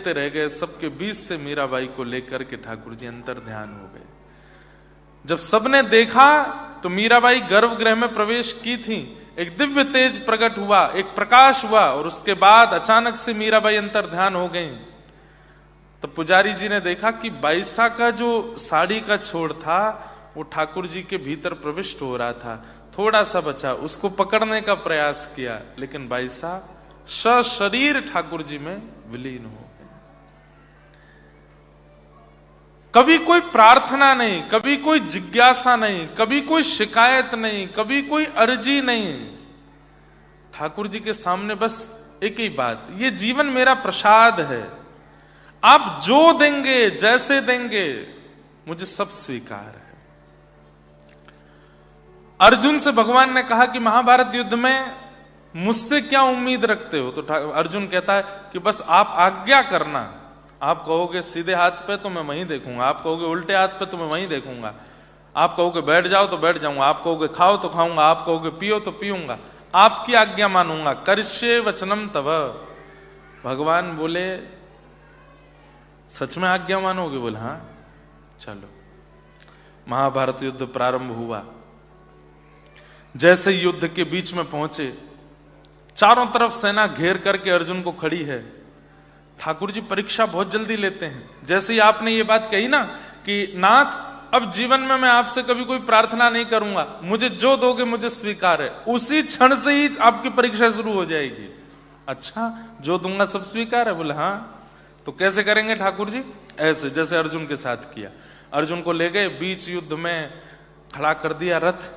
देखते रह गए। सबके बीच से मीराबाई को लेकर के ठाकुर जी अंतर ध्यान हो गए। जब सबने देखा तो मीराबाई गर्भगृह में प्रवेश की थी, एक दिव्य तेज प्रकट हुआ, एक प्रकाश हुआ, और उसके बाद अचानक से मीराबाई अंतर ध्यान हो गई। तो पुजारी जी ने देखा कि बाईसा का जो साड़ी का छोड़ था वो ठाकुर जी के भीतर प्रविष्ट हो रहा था, थोड़ा सा बचा, उसको पकड़ने का प्रयास किया, लेकिन बाईसा सशरीर ठाकुर जी में विलीन हो गए। कभी कोई प्रार्थना नहीं, कभी कोई जिज्ञासा नहीं, कभी कोई शिकायत नहीं, कभी कोई अर्जी नहीं। ठाकुर जी के सामने बस एक ही बात, ये जीवन मेरा प्रसाद है, आप जो देंगे जैसे देंगे मुझे सब स्वीकार है। अर्जुन से भगवान ने कहा कि महाभारत युद्ध में मुझसे क्या उम्मीद रखते हो? तो अर्जुन कहता है कि बस आप आज्ञा करना, आप कहोगे सीधे हाथ पे तो मैं वहीं देखूंगा, आप कहोगे उल्टे हाथ पे तो मैं वहीं देखूंगा, आप कहोगे बैठ जाओ तो बैठ जाऊंगा, आप कहोगे खाओ तो खाऊंगा, आप कहोगे पियो तो पीऊंगा, आपकी आज्ञा मानूंगा। करिष्ये वचनम तव। भगवान बोले सच में आज्ञा मानोगे? बोले हाँ। चलो, महाभारत युद्ध प्रारंभ हुआ। जैसे युद्ध के बीच में पहुंचे, चारों तरफ सेना घेर करके अर्जुन को खड़ी है। ठाकुर जी परीक्षा बहुत जल्दी लेते हैं। जैसे ही आपने ये बात कही ना कि नाथ अब जीवन में मैं आपसे कभी कोई प्रार्थना नहीं करूंगा, मुझे जो दोगे मुझे स्वीकार है, उसी क्षण से ही आपकी परीक्षा शुरू हो जाएगी। अच्छा, जो दूंगा सब स्वीकार है? बोले हाँ। तो कैसे करेंगे ठाकुर जी? ऐसे जैसे अर्जुन के साथ किया। अर्जुन को ले गए, बीच युद्ध में खड़ा कर दिया रथ,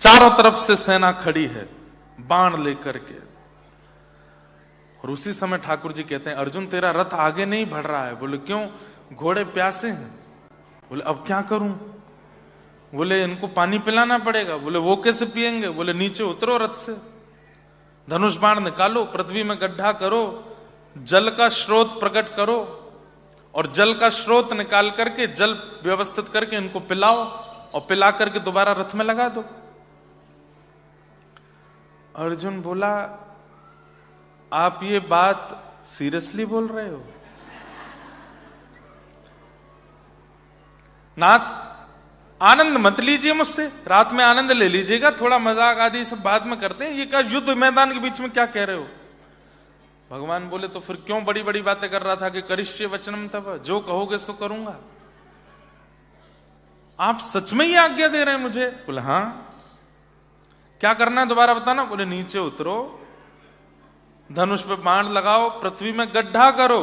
चारों तरफ से सेना खड़ी है बाण लेकर के, और उसी समय ठाकुर जी कहते हैं अर्जुन तेरा रथ आगे नहीं बढ़ रहा है। बोले क्यों? घोड़े प्यासे हैं। बोले अब क्या करूं? बोले इनको पानी पिलाना पड़ेगा। बोले वो कैसे पिएंगे? बोले नीचे उतरो रथ से, धनुष बाण निकालो, पृथ्वी में गड्ढा करो, जल का स्रोत प्रकट करो, और जल का स्रोत निकाल करके जल व्यवस्थित करके इनको पिलाओ, और पिला करके दोबारा रथ में लगा दो। अर्जुन बोला आप ये बात सीरियसली बोल रहे हो? नाथ आनंद मत लीजिए मुझसे, रात में आनंद ले लीजिएगा, थोड़ा मजाक आदि सब बाद में करते हैं, ये क्या युद्ध मैदान के बीच में क्या कह रहे हो? भगवान बोले तो फिर क्यों बड़ी बड़ी बातें कर रहा था कि करिष्ये वचनम तव, जो कहोगे सो करूंगा। आप सच में ही आज्ञा दे रहे हैं मुझे? बोले हाँ। क्या करना है दोबारा बताना? बोले नीचे उतरो, धनुष पे बाण लगाओ, पृथ्वी में गड्ढा करो,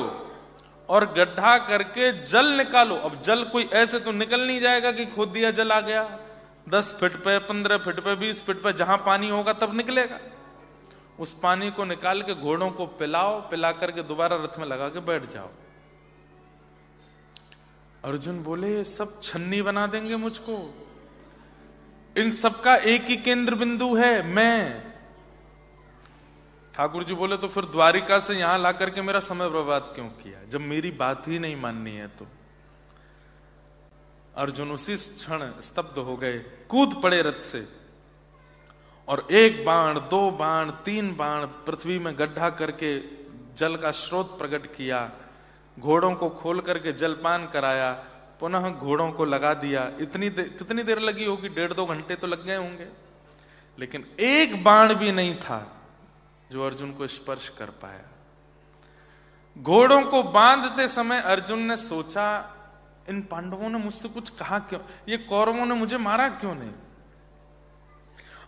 और गड्ढा करके जल निकालो। अब जल कोई ऐसे तो निकल नहीं जाएगा कि खोद दिया जल आ गया, 10 फीट पे, 15 फीट पे, 20 फीट पे जहां पानी होगा तब निकलेगा। उस पानी को निकाल के घोड़ों को पिलाओ, पिला करके दोबारा रथ में लगा के बैठ जाओ। अर्जुन बोले सब छन्नी बना देंगे मुझको, इन सबका एक ही केंद्र बिंदु है मैं। ठाकुर जी बोले तो फिर द्वारिका से यहां ला करके मेरा समय बर्बाद क्यों किया, जब मेरी बात ही नहीं माननी है तो। अर्जुन उसी क्षण स्तब्ध हो गए, कूद पड़े रथ से, और 1 बाण, 2 बाण, 3 बाण पृथ्वी में गड्ढा करके जल का स्रोत प्रकट किया, घोड़ों को खोल करके जलपान कराया, पुनः घोड़ों को लगा दिया। कितनी देर लगी होगी? 1.5-2 घंटे तो लग गए होंगे, लेकिन 1 बाण भी नहीं था जो अर्जुन को स्पर्श कर पाया। घोड़ों को बांधते समय अर्जुन ने सोचा इन पांडवों ने मुझसे कुछ कहा क्यों, ये कौरवों ने मुझे मारा क्यों नहीं?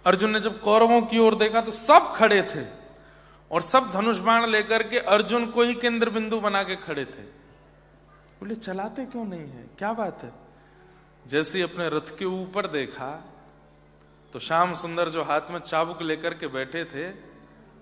अर्जुन ने जब कौरवों की ओर देखा तो सब खड़े थे, और सब धनुष बाण लेकर के अर्जुन को ही केंद्र बिंदु बना के खड़े थे। बोले चलाते क्यों नहीं है, क्या बात है? जैसे अपने रथ के ऊपर देखा तो श्याम सुंदर जो हाथ में चाबुक लेकर के बैठे थे,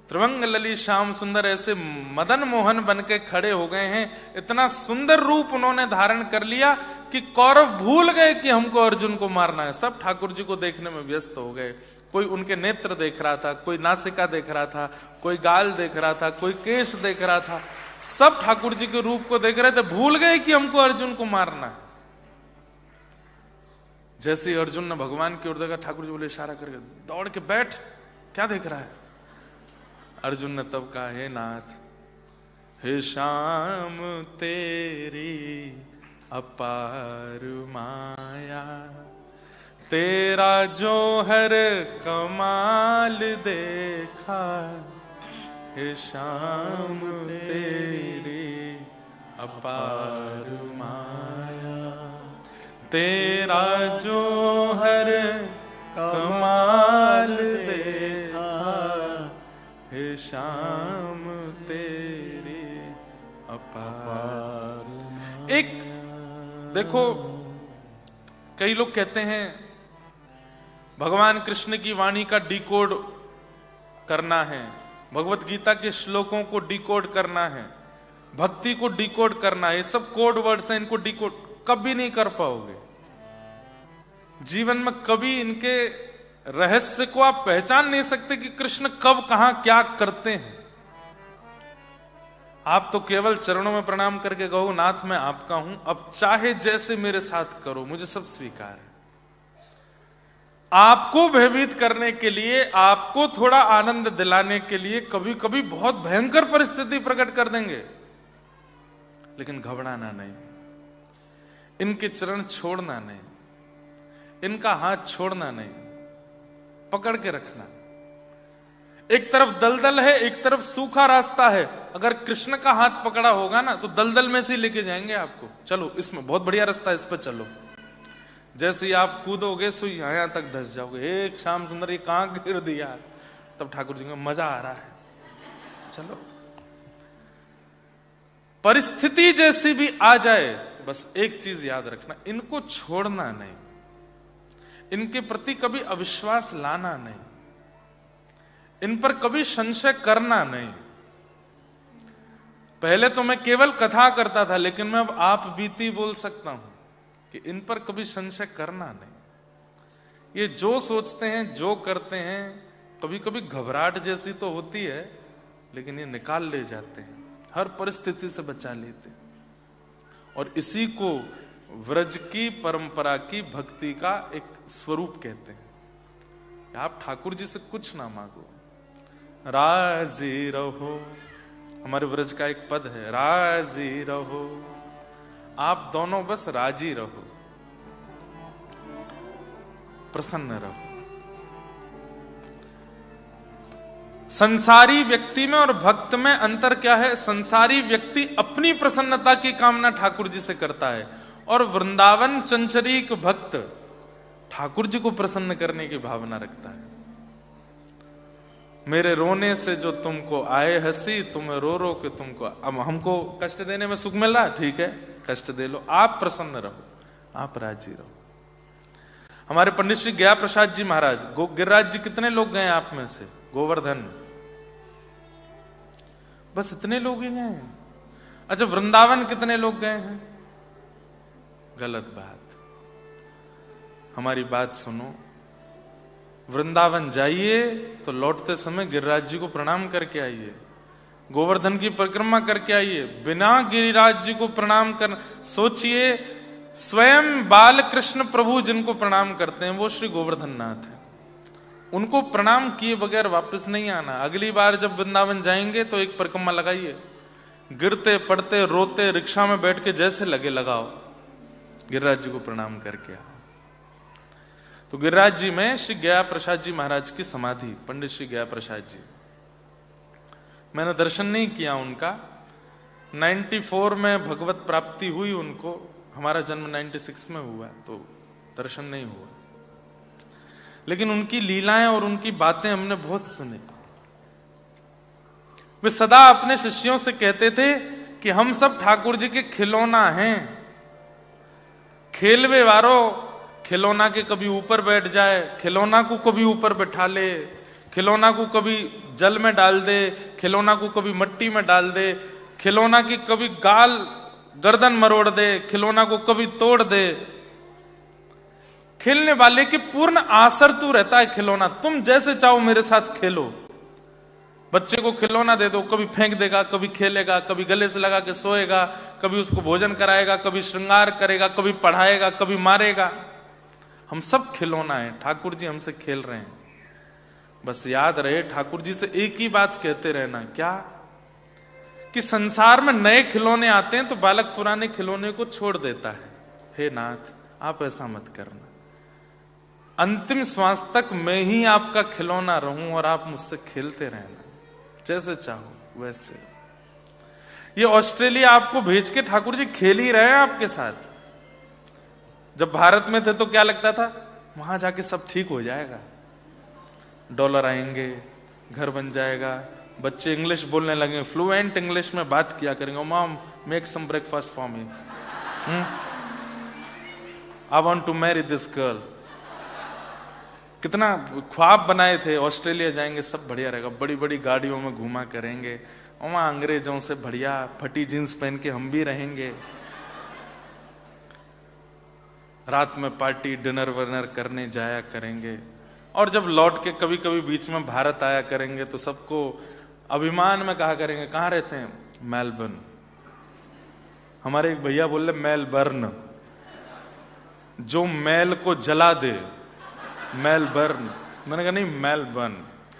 त्रिभंग ललित श्याम सुंदर ऐसे मदन मोहन बन के खड़े हो गए हैं। इतना सुंदर रूप उन्होंने धारण कर लिया कि कौरव भूल गए कि हमको अर्जुन को मारना है। सब ठाकुर जी को देखने में व्यस्त हो गए। कोई उनके नेत्र देख रहा था, कोई नासिका देख रहा था, कोई गाल देख रहा था, कोई केश देख रहा था। सब ठाकुर जी के रूप को देख रहे थे, भूल गए कि हमको अर्जुन को मारना है। जैसे ही अर्जुन ने भगवान की ओर देखा, ठाकुर जी बोले इशारा करके दौड़ के बैठ, क्या देख रहा है? अर्जुन ने तब कहा हे नाथ, हे श्याम तेरी अपार माया, तेरा जो हर कमाल देखा, हे श्याम तेरी अपार माया, तेरा जो हर कमाल देखा, हे श्याम तेरी अपार। एक देखो, कई लोग कहते हैं भगवान कृष्ण की वाणी का डिकोड करना है, भगवत गीता के श्लोकों को डिकोड करना है, भक्ति को डिकोड करना है, ये सब कोड वर्ड्स हैं, इनको डिकोड कभी नहीं कर पाओगे। जीवन में कभी इनके रहस्य को आप पहचान नहीं सकते कि कृष्ण कब कहां क्या करते हैं। आप तो केवल चरणों में प्रणाम करके कहो, नाथ मैं आपका हूं, अब चाहे जैसे मेरे साथ करो, मुझे सब स्वीकार है। आपको भयभीत करने के लिए, आपको थोड़ा आनंद दिलाने के लिए कभी कभी बहुत भयंकर परिस्थिति प्रकट कर देंगे, लेकिन घबराना नहीं, इनके चरण छोड़ना नहीं, इनका हाथ छोड़ना नहीं, पकड़ के रखना। एक तरफ दलदल है, एक तरफ सूखा रास्ता है, अगर कृष्ण का हाथ पकड़ा होगा ना तो दलदल में से लेके जाएंगे आपको, चलो इसमें बहुत बढ़िया रास्ता है, इस पर चलो। जैसे ही आप कूदोगे सुई यहां तक धस जाओगे, एक श्याम सुंदर ये कहां गिर दिया, तब ठाकुर जी को मजा आ रहा है, चलो। परिस्थिति जैसी भी आ जाए, बस एक चीज याद रखना, इनको छोड़ना नहीं, इनके प्रति कभी अविश्वास लाना नहीं, इन पर कभी संशय करना नहीं। पहले तो मैं केवल कथा करता था, लेकिन मैं अब आप बीती बोल सकता हूं कि इन पर कभी संशय करना नहीं। ये जो सोचते हैं, जो करते हैं, कभी कभी घबराहट जैसी तो होती है, लेकिन ये निकाल ले जाते हैं, हर परिस्थिति से बचा लेते हैं। और इसी को व्रज की परंपरा की भक्ति का एक स्वरूप कहते हैं। आप ठाकुर जी से कुछ ना मांगो, राजी रहो, हमारे व्रज का एक पद है, राजी रहो, आप दोनों बस राजी रहो, प्रसन्न रहो। संसारी व्यक्ति में और भक्त में अंतर क्या है? संसारी व्यक्ति अपनी प्रसन्नता की कामना ठाकुर जी से करता है, और वृंदावन चंचरीक भक्त ठाकुर जी को प्रसन्न करने की भावना रखता है। मेरे रोने से जो तुमको आए हंसी, तुम्हें रो रो के तुमको, अब हमको कष्ट देने में सुख मिल रहा, ठीक है कष्ट दे लो, आप प्रसन्न रहो, आप राजी रहो। हमारे पंडित श्री गया प्रसाद जी महाराज, गिरिराज जी कितने लोग गए आप में से? गोवर्धन, बस इतने लोग ही गए हैं। अच्छा, वृंदावन कितने लोग गए हैं? गलत बात, हमारी बात सुनो। वृंदावन जाइए तो लौटते समय गिरिराज जी को प्रणाम करके आइए, गोवर्धन की परिक्रमा करके आइए, बिना गिरिराज जी को प्रणाम कर, सोचिए स्वयं बाल कृष्ण प्रभु जिनको प्रणाम करते हैं वो श्री गोवर्धन नाथ है, उनको प्रणाम किए बगैर वापस नहीं आना। अगली बार जब वृंदावन जाएंगे तो एक परिक्रमा लगाइए, गिरते पड़ते रोते रिक्शा में बैठ के जैसे लगे लगाओ, गिरिराज जी को प्रणाम करके आओ। तो गिरिराज जी में श्री गया प्रसाद जी महाराज की समाधि, पंडित श्री गया प्रसाद जी, मैंने दर्शन नहीं किया उनका। 94 में भगवत प्राप्ति हुई उनको, हमारा जन्म 96 में हुआ, तो दर्शन नहीं हुआ, लेकिन उनकी लीलाएं और उनकी बातें हमने बहुत सुनी। वे सदा अपने शिष्यों से कहते थे कि हम सब ठाकुर जी के खिलौना हैं, खेलवे वारो, खिलौना के कभी ऊपर बैठ जाए, खिलौना को कभी ऊपर बैठा ले, खिलौना को कभी जल में डाल दे, खिलौना को कभी मट्टी में डाल दे, खिलौना की कभी गाल गर्दन मरोड़ दे, खिलौना को कभी तोड़ दे। खेलने वाले की पूर्ण आसक्ति रहता है खिलौना, तुम जैसे चाहो मेरे साथ खेलो। बच्चे को खिलौना दे दो, कभी फेंक देगा, कभी खेलेगा, कभी गले से लगा के सोएगा, कभी उसको भोजन कराएगा, कभी श्रृंगार करेगा, कभी पढ़ाएगा, कभी मारेगा। हम सब खिलौना है, ठाकुर जी हमसे खेल रहे हैं। बस याद रहे, ठाकुर जी से एक ही बात कहते रहना, क्या कि संसार में नए खिलौने आते हैं तो बालक पुराने खिलौने को छोड़ देता है। हे नाथ, आप ऐसा मत करना, अंतिम श्वास तक मैं ही आपका खिलौना रहूं और आप मुझसे खेलते रहना, जैसे चाहो वैसे। ये ऑस्ट्रेलिया आपको भेज के ठाकुर जी खेल ही रहे हैं आपके साथ। जब भारत में थे तो क्या लगता था, वहां जाके सब ठीक हो जाएगा, डॉलर आएंगे, घर बन जाएगा, बच्चे इंग्लिश बोलने लगे, फ्लुएंट इंग्लिश में बात किया करेंगे, mom make some breakfast for me, I want to marry this girl. कितना ख्वाब बनाए थे, ऑस्ट्रेलिया जाएंगे सब बढ़िया रहेगा, बड़ी बड़ी गाड़ियों में घुमा करेंगे, और वहां अंग्रेजों से बढ़िया फटी जींस पहन के हम भी रहेंगे, रात में पार्टी डिनर विनर करने जाया करेंगे, और जब लौट के कभी कभी बीच में भारत आया करेंगे तो सबको अभिमान में कहा करेंगे, कहां रहते हैं, मेलबर्न। हमारे एक भैया बोल रहे मेलबर्न, जो मेल को जला दे, मेलबर्न। मैंने कहा नहीं, मेलबर्न,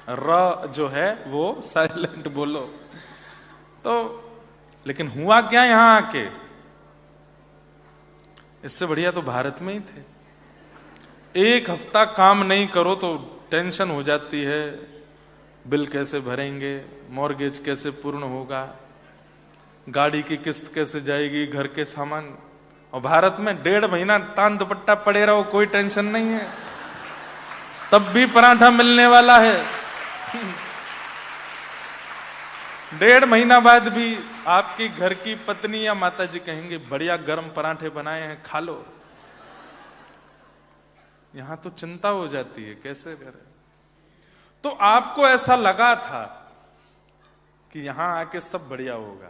र जो है वो साइलेंट बोलो। तो लेकिन हुआ क्या यहां आके, इससे बढ़िया तो भारत में ही थे। एक हफ्ता काम नहीं करो तो टेंशन हो जाती है, बिल कैसे भरेंगे, मॉर्गेज कैसे पूर्ण होगा, गाड़ी की किस्त कैसे जाएगी, घर के सामान। और भारत में 1.5 महीना तान दुपट्टा पड़े रहो, कोई टेंशन नहीं है, तब भी पराठा मिलने वाला है। 1.5 महीना बाद भी आपकी घर की पत्नी या माता जी कहेंगे, बढ़िया गर्म पराठे बनाए हैं, खा लो। यहां तो चिंता हो जाती है, कैसे करें। तो आपको ऐसा लगा था कि यहां आके सब बढ़िया होगा,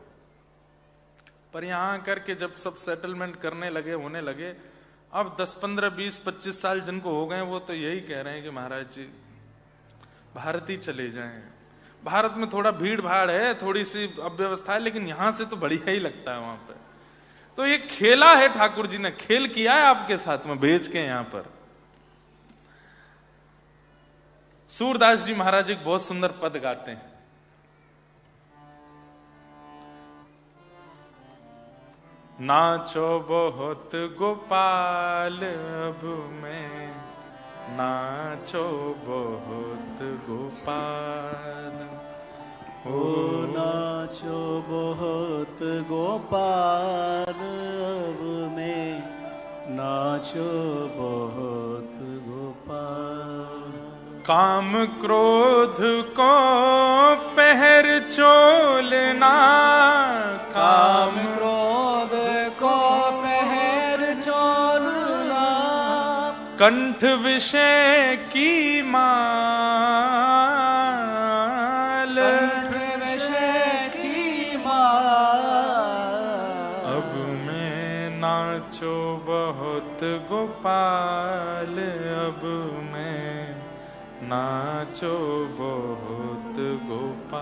पर यहां आकर के जब सब सेटलमेंट करने लगे, होने लगे, अब 10, 15, 20, 25 साल जिनको हो गए वो तो यही कह रहे हैं कि महाराज जी भारत ही चले जाएं। भारत में थोड़ा भीड़ भाड़ है, थोड़ी सी अव्यवस्था है, लेकिन यहां से तो बढ़िया ही लगता है वहां पे। तो ये खेला है, ठाकुर जी ने खेल किया है आपके साथ में भेज के यहां पर। सूरदास जी महाराज एक बहुत सुंदर पद गाते हैं, नाचो बहुत गोपाल अब मैं, नाचो बहुत गोपाल, ओ नाचो बहुत गोपाल अब मैं, नाचो बहुत गोपाल। काम क्रोध को पहर चोलना, काम क्रोध को पहर चोलना, कंठ विषय की माल, कंठ विषय की माल। अब मैं नाचो बहुत गोपाल, अब मैं नाचो बहुत गोपाल,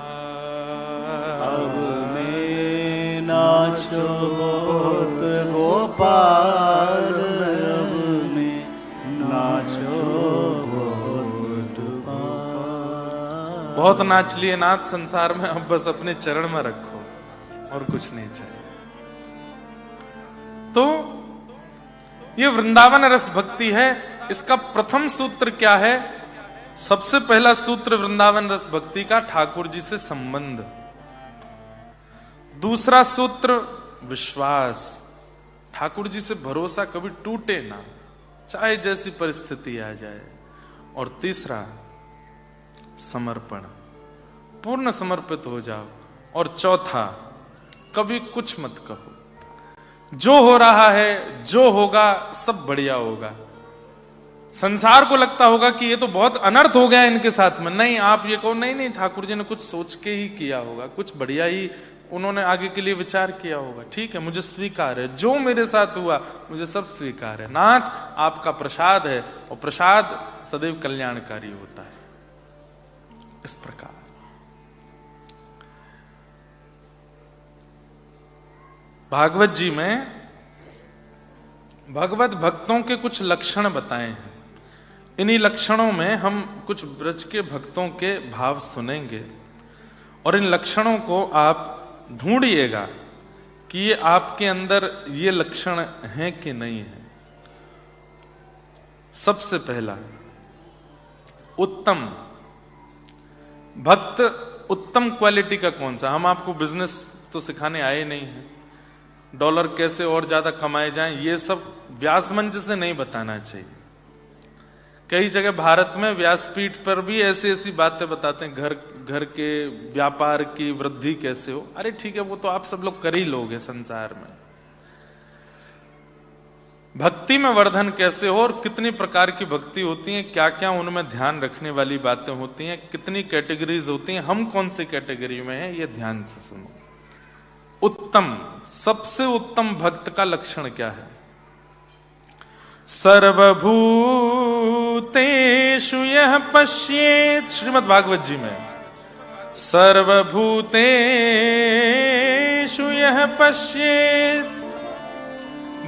अब मैं नाचो बहुत गोपाल, अब मैं नाचो बहुत गोपाल। बहुत नाच लिए नाथ संसार में, अब बस अपने चरण में रखो और कुछ नहीं चाहिए। तो ये वृंदावन रस भक्ति है। इसका प्रथम सूत्र क्या है? सबसे पहला सूत्र वृंदावन रस भक्ति का ठाकुर जी से संबंध। दूसरा सूत्र विश्वास, ठाकुर जी से भरोसा कभी टूटे ना, चाहे जैसी परिस्थिति आ जाए। और तीसरा समर्पण, पूर्ण समर्पित हो जाओ। और चौथा, कभी कुछ मत कहो, जो हो रहा है, जो होगा सब बढ़िया होगा। संसार को लगता होगा कि ये तो बहुत अनर्थ हो गया इनके साथ में, नहीं, आप ये कहो नहीं नहीं, ठाकुर जी ने कुछ सोच के ही किया होगा, कुछ बढ़िया ही उन्होंने आगे के लिए विचार किया होगा। ठीक है, मुझे स्वीकार है, जो मेरे साथ हुआ मुझे सब स्वीकार है। नाथ आपका प्रसाद है, और प्रसाद सदैव कल्याणकारी होता है। इस प्रकार भागवत जी में भगवत भक्तों के कुछ लक्षण बताए हैं। इन्हीं लक्षणों में हम कुछ ब्रज के भक्तों के भाव सुनेंगे, और इन लक्षणों को आप ढूंढिएगा कि ये आपके अंदर ये लक्षण हैं कि नहीं है। सबसे पहला, उत्तम भक्त उत्तम क्वालिटी का कौन सा? हम आपको बिजनेस तो सिखाने आए नहीं हैं, डॉलर कैसे और ज्यादा कमाए जाएं ये सब व्यास मंच से नहीं बताना चाहिए। कई जगह भारत में व्यासपीठ पर भी ऐसी ऐसी बातें बताते हैं, घर के व्यापार की वृद्धि कैसे हो। अरे ठीक है, वो तो आप सब लोग कर ही लोगे संसार में। भक्ति में वर्धन कैसे हो और कितनी प्रकार की भक्ति होती है, क्या क्या उनमें ध्यान रखने वाली बातें होती हैं, कितनी कैटेगरीज होती हैं, हम कौन सी कैटेगरी में हैं, ये ध्यान से सुनो। उत्तम, सबसे उत्तम भक्त का लक्षण क्या है? सर्वभूतेषु यः पश्येत्, श्रीमद् भागवत जी में, सर्वभूतेषु यः पश्येत्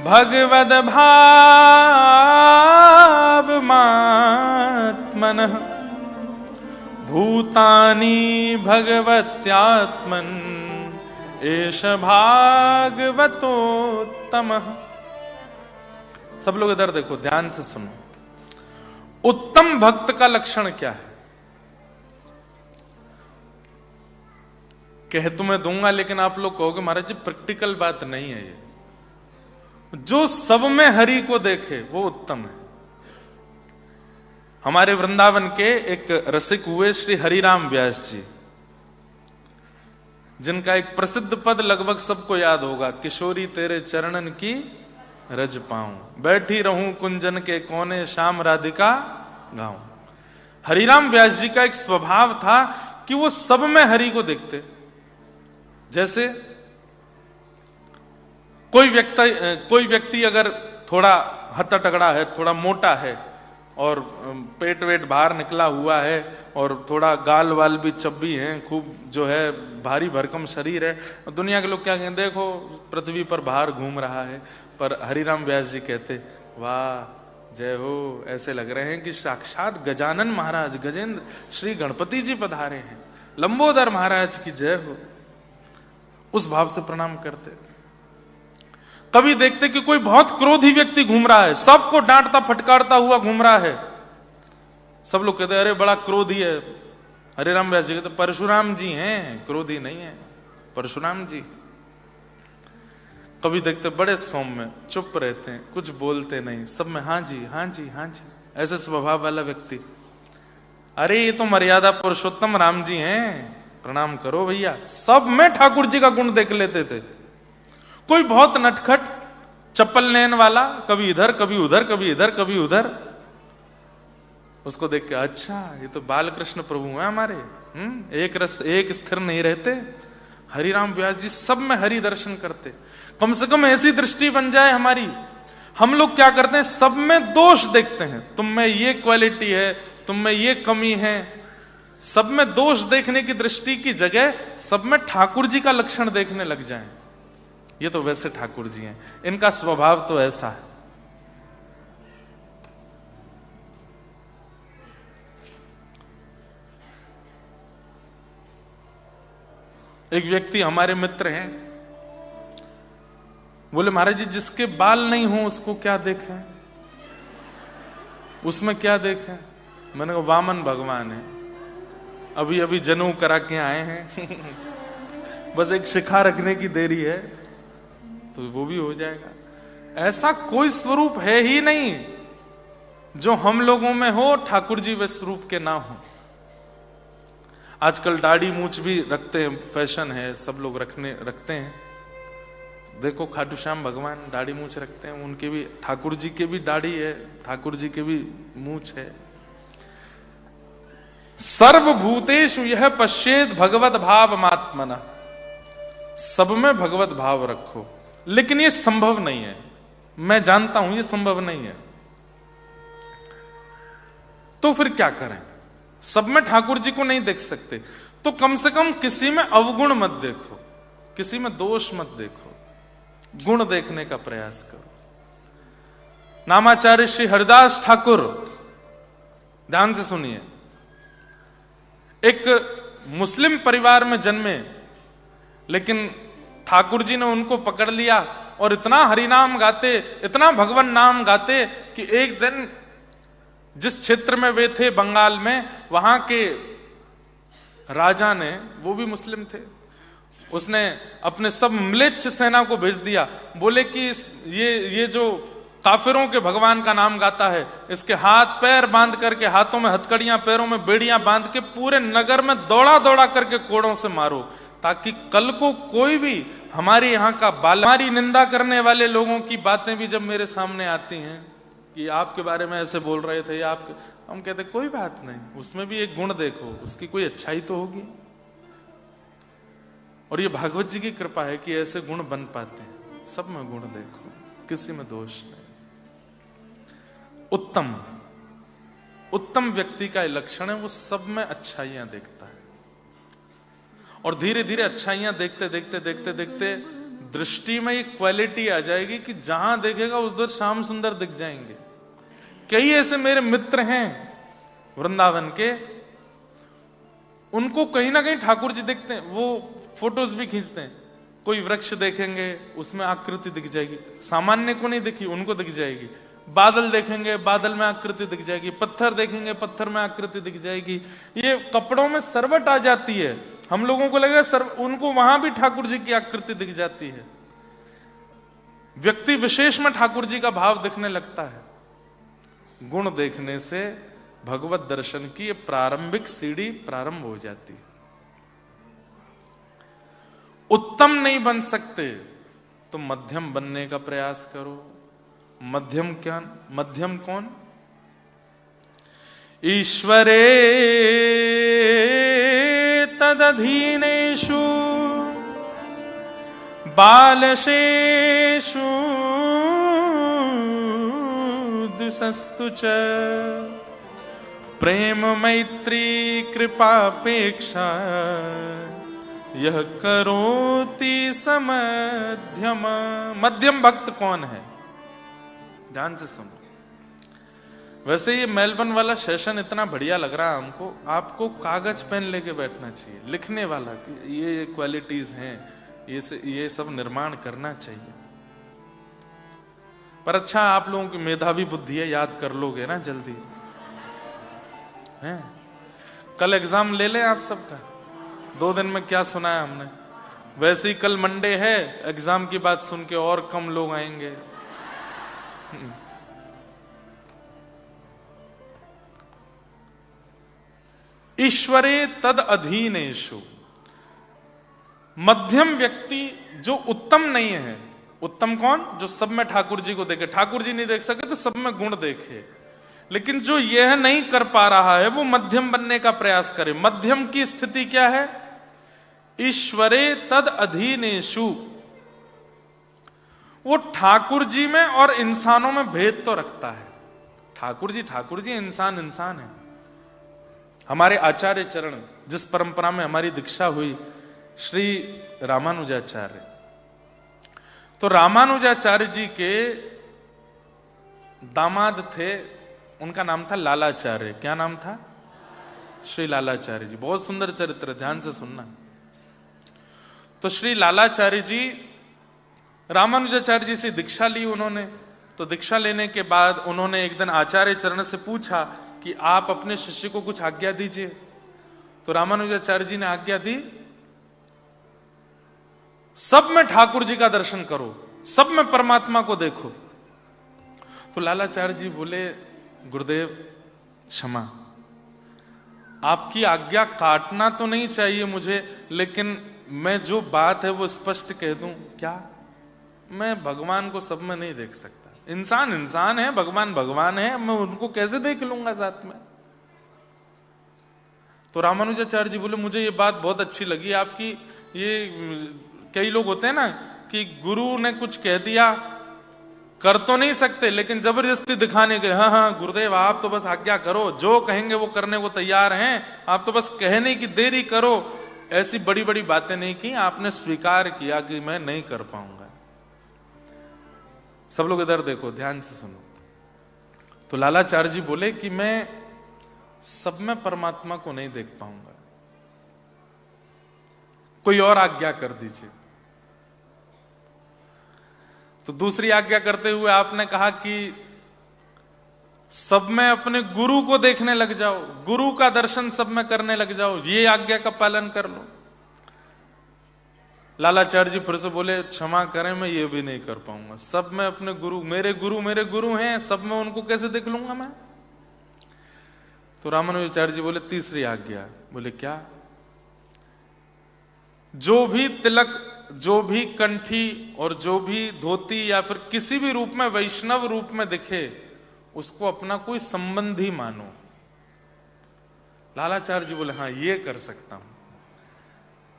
भगवद्भावमात्मनः भूतानि भगवत्यात्मन् एष भागवतोत्तमः। सब लोग इधर देखो, ध्यान से सुनो। उत्तम भक्त का लक्षण क्या है? कह तो मैं दूंगा, लेकिन आप लोग कहोगे महाराज जी प्रैक्टिकल बात नहीं है ये। जो सब में हरि को देखे वो उत्तम है। हमारे वृंदावन के एक रसिक हुए श्री हरिराम व्यास जी, जिनका एक प्रसिद्ध पद लगभग सबको याद होगा, किशोरी तेरे चरणन की रज पाऊं, बैठी रहूं कुंजन के कोने, श्याम राधिका गाऊं। हरिराम व्यास जी का एक स्वभाव था कि वो सब में हरि को देखते। जैसे कोई व्यक्ति अगर थोड़ा हत्ता तगड़ा है, थोड़ा मोटा है और पेट वेट बाहर निकला हुआ है और थोड़ा गाल वाल भी चब्बी हैं, खूब जो है भारी भरकम शरीर है, दुनिया के लोग क्या कहें, देखो पृथ्वी पर बाहर घूम रहा है। पर हरिराम व्यास जी कहते, वाह जय हो, ऐसे लग रहे हैं कि साक्षात गजानन महाराज, गजेंद्र श्री गणपति जी पधारे हैं, लंबोदर महाराज की जय हो। उस भाव से प्रणाम करते। कभी देखते कि कोई बहुत क्रोधी व्यक्ति घूम रहा है, सबको डांटता फटकारता हुआ घूम रहा है, सब लोग कहते अरे बड़ा क्रोधी है। हरिराम व्यास जी कहते परशुराम जी हैं, क्रोधी नहीं है, परशुराम जी। कभी देखते बड़े सौम्य, चुप रहते हैं, कुछ बोलते नहीं, सब में हाँ जी हाँ जी हाँ जी, ऐसे स्वभाव वाला व्यक्ति। अरे ये तो मर्यादा पुरुषोत्तम राम जी हैं, प्रणाम करो भैया। सब में ठाकुर जी का गुण देख लेते थे। कोई बहुत नटखट चप्पल लेन वाला, कभी इधर कभी उधर, कभी इधर कभी उधर, उसको देख के अच्छा ये तो बालकृष्ण प्रभु हैं हमारे, एक रस एक स्थिर नहीं रहते। हरिराम व्यास जी सब में हरि दर्शन करते। कम से कम ऐसी दृष्टि बन जाए हमारी। हम लोग क्या करते हैं, सब में दोष देखते हैं, तुम में ये क्वालिटी है, तुम में ये कमी है। सब में दोष देखने की दृष्टि की जगह सब में ठाकुर जी का लक्षण देखने लग जाएं। ये तो वैसे ठाकुर जी हैं, इनका स्वभाव तो ऐसा है। एक व्यक्ति हमारे मित्र हैं, बोले महाराज जी जिसके बाल नहीं हो उसको क्या देखें, उसमें क्या देखें? मैंने कहा वामन भगवान है, अभी अभी जनेऊ करा के आए हैं बस एक शिखा रखने की देरी है तो वो भी हो जाएगा। ऐसा कोई स्वरूप है ही नहीं जो हम लोगों में हो, ठाकुर जी वे स्वरूप के ना हो। आजकल दाढ़ी मूछ भी रखते हैं, फैशन है, सब लोग रखते हैं। देखो खाटू श्याम भगवान दाढ़ी मूछ रखते हैं, उनके भी, ठाकुर जी के भी दाढ़ी है, ठाकुर जी के भी मूछ है। सर्वभूतेषु यह पश्येत भगवत भाव मात्मना, सब में भगवत भाव रखो। लेकिन ये संभव नहीं है, मैं जानता हूं ये संभव नहीं है। तो फिर क्या करें? सब में ठाकुर जी को नहीं देख सकते तो कम से कम किसी में अवगुण मत देखो, किसी में दोष मत देखो, गुण देखने का प्रयास करो। नामाचार्य श्री हरिदास ठाकुर, ध्यान से सुनिए, एक मुस्लिम परिवार में जन्मे, लेकिन ठाकुर जी ने उनको पकड़ लिया और इतना हरिनाम गाते, इतना भगवान नाम गाते कि एक दिन जिस क्षेत्र में वे थे बंगाल में, वहां के राजा ने, वो भी मुस्लिम थे, उसने अपने सब म्लेच्छ सेना को भेज दिया। बोले कि ये जो काफिरों के भगवान का नाम गाता है, इसके हाथ पैर बांध करके, हाथों में हथकड़ियां, पैरों में बेड़ियां बांध के पूरे नगर में दौड़ा दौड़ा करके कोड़ों से मारो, ताकि कल को कोई भी हमारे यहाँ का हमारी निंदा करने वाले लोगों की बातें भी जब मेरे सामने आती हैं कि आपके बारे में ऐसे बोल रहे थे, हम कहते कोई बात नहीं, उसमें भी एक गुण देखो, उसकी कोई अच्छाई तो होगी। और ये भागवत जी की कृपा है कि ऐसे गुण बन पाते हैं। सब में गुण देखो, किसी में दोष नहीं। उत्तम व्यक्ति का लक्षण है, वो सब में अच्छाइयां देखता है, और धीरे धीरे अच्छाइयां देखते देखते देखते देखते दृष्टि में एक क्वालिटी आ जाएगी कि जहां देखेगा उधर श्याम सुंदर दिख जाएंगे। कई ऐसे मेरे मित्र हैं वृंदावन के, उनको कहीं ना कहीं ठाकुर जी दिखते हैं, वो फोटोज भी खींचते हैं। कोई वृक्ष देखेंगे उसमें आकृति दिख जाएगी, सामान्य को नहीं दिखी, उनको दिख जाएगी। बादल देखेंगे, बादल में आकृति दिख जाएगी। पत्थर देखेंगे, पत्थर में आकृति दिख जाएगी। ये कपड़ों में सरवट आ जाती है, हम लोगों को लगेगा उनको वहां भी ठाकुर जी की आकृति दिख जाती है। व्यक्ति विशेष में ठाकुर जी का भाव दिखने लगता है। गुण देखने से भगवत दर्शन की प्रारंभिक सीढ़ी प्रारंभ हो जाती है। उत्तम नहीं बन सकते तो मध्यम बनने का प्रयास करो। मध्यम क्या? मध्यम कौन? ईश्वरे तदधीनेषु बालशेषु द्विषस्तु च प्रेम मैत्री कृपापेक्षा यह करोति समध्यम। मध्यम भक्त कौन है? ध्यान से सुनो। वैसे ये मेलबर्न वाला सेशन इतना बढ़िया लग रहा है हमको। आपको कागज पेन लेके बैठना चाहिए, लिखने वाला, ये क्वालिटीज हैं, ये सब निर्माण करना चाहिए। पर अच्छा, आप लोगों की मेधावी बुद्धि है, याद कर लोगे ना जल्दी हैं? कल एग्जाम ले लें आप सबका। 2 दिन में क्या सुना है हमने? वैसे ही कल मंडे है, एग्जाम की बात सुन के और कम लोग आएंगे। ईश्वरे तद अधीनेषु। मध्यम व्यक्ति जो उत्तम नहीं है। उत्तम कौन? जो सब में ठाकुर जी को देखे। ठाकुर जी नहीं देख सके तो सब में गुण देखे। लेकिन जो यह नहीं कर पा रहा है वो मध्यम बनने का प्रयास करे। मध्यम की स्थिति क्या है? ईश्वरे तद अधीनेषु। वो ठाकुर जी में और इंसानों में भेद तो रखता है। ठाकुर जी, इंसान इंसान है। हमारे आचार्य चरण, जिस परंपरा में हमारी दीक्षा हुई, श्री रामानुजाचार्य, तो रामानुजाचार्य जी के दामाद थे, उनका नाम था लालाचार्य। क्या नाम था? श्री लालाचार्य जी। बहुत सुंदर चरित्र, ध्यान से सुनना। तो श्री लालाचार्य जी रामानुजाचार्य जी से दीक्षा ली उन्होंने। तो दीक्षा लेने के बाद उन्होंने एक दिन आचार्य चरण से पूछा कि आप अपने शिष्य को कुछ आज्ञा दीजिए। तो रामानुजाचार्य जी ने आज्ञा दी, सब में ठाकुर जी का दर्शन करो, सब में परमात्मा को देखो। तो लालाचार्य जी बोले, गुरुदेव क्षमा, आपकी आज्ञा काटना तो नहीं चाहिए मुझे, लेकिन मैं जो बात है वो स्पष्ट कह दूं। क्या? मैं भगवान को सब में नहीं देख सकता। इंसान इंसान है, भगवान भगवान है, मैं उनको कैसे देख लूंगा साथ में? तो रामानुजाचार्य जी बोले, मुझे ये बात बहुत अच्छी लगी आपकी। ये कई लोग होते हैं ना कि गुरु ने कुछ कह दिया, कर तो नहीं सकते, लेकिन जबरदस्ती दिखाने के, हाँ गुरुदेव आप तो बस आज्ञा करो, जो कहेंगे वो करने को तैयार हैं, आप तो बस कहने की देरी करो। ऐसी बड़ी बड़ी बातें नहीं की, आपने स्वीकार किया कि मैं नहीं कर पाऊंगा। सब लोग इधर देखो, ध्यान से सुनो। तो लालाचार्य जी बोले कि मैं सब में परमात्मा को नहीं देख पाऊंगा। कोई और आज्ञा कर दीजिए। तो दूसरी आज्ञा करते हुए आपने कहा कि सब में अपने गुरु को देखने लग जाओ, गुरु का दर्शन सब में करने लग जाओ, ये आज्ञा का पालन कर लो। लालाचार्य जी फिर से बोले, क्षमा करें, मैं ये भी नहीं कर पाऊंगा। सब में अपने गुरु मेरे गुरु हैं, सब में उनको कैसे देख लूंगा मैं? तो रामानुजाचार्य जी बोले, तीसरी आज्ञा। बोले क्या? जो भी तिलक, जो भी कंठी और जो भी धोती या फिर किसी भी रूप में वैष्णव रूप में दिखे, उसको अपना कोई संबंधी मानो। लालाचार्य जी बोले, हाँ ये कर सकता हूं।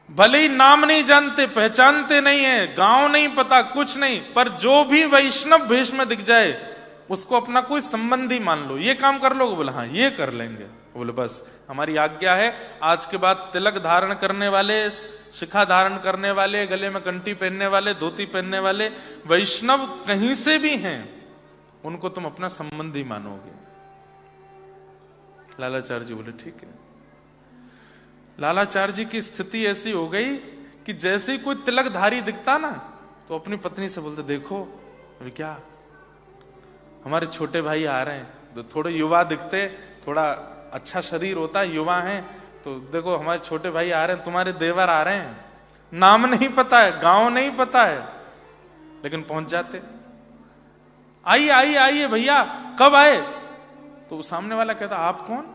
भले ही नाम नहीं जानते, पहचानते नहीं है, गांव नहीं पता, कुछ नहीं, पर जो भी वैष्णव भेष में दिख जाए उसको अपना कोई संबंधी मान लो। ये काम कर लो? बोले हाँ ये कर लेंगे। बोले बस हमारी आज्ञा है, आज के बाद तिलक धारण करने वाले, शिखा धारण करने वाले, गले में कंठी पहनने वाले, धोती पहनने वाले वैष्णव कहीं से भी हैं, उनको तुम अपना संबंधी मानोगे। लालाचार्य जी बोले ठीक है। लालाचार्य जी की स्थिति ऐसी हो गई कि जैसे ही कोई तिलकधारी दिखता ना, तो अपनी पत्नी से बोलते, देखो अभी क्या हमारे छोटे भाई आ रहे हैं, तो थोड़े युवा दिखते, थोड़ा अच्छा शरीर होता है, युवा हैं, तो देखो हमारे छोटे भाई आ रहे हैं, तुम्हारे देवर आ रहे हैं। नाम नहीं पता है, गांव नहीं पता है, लेकिन पहुंच जाते। आइए आइए आइए भैया, कब आए? तो सामने वाला कहता, आप कौन?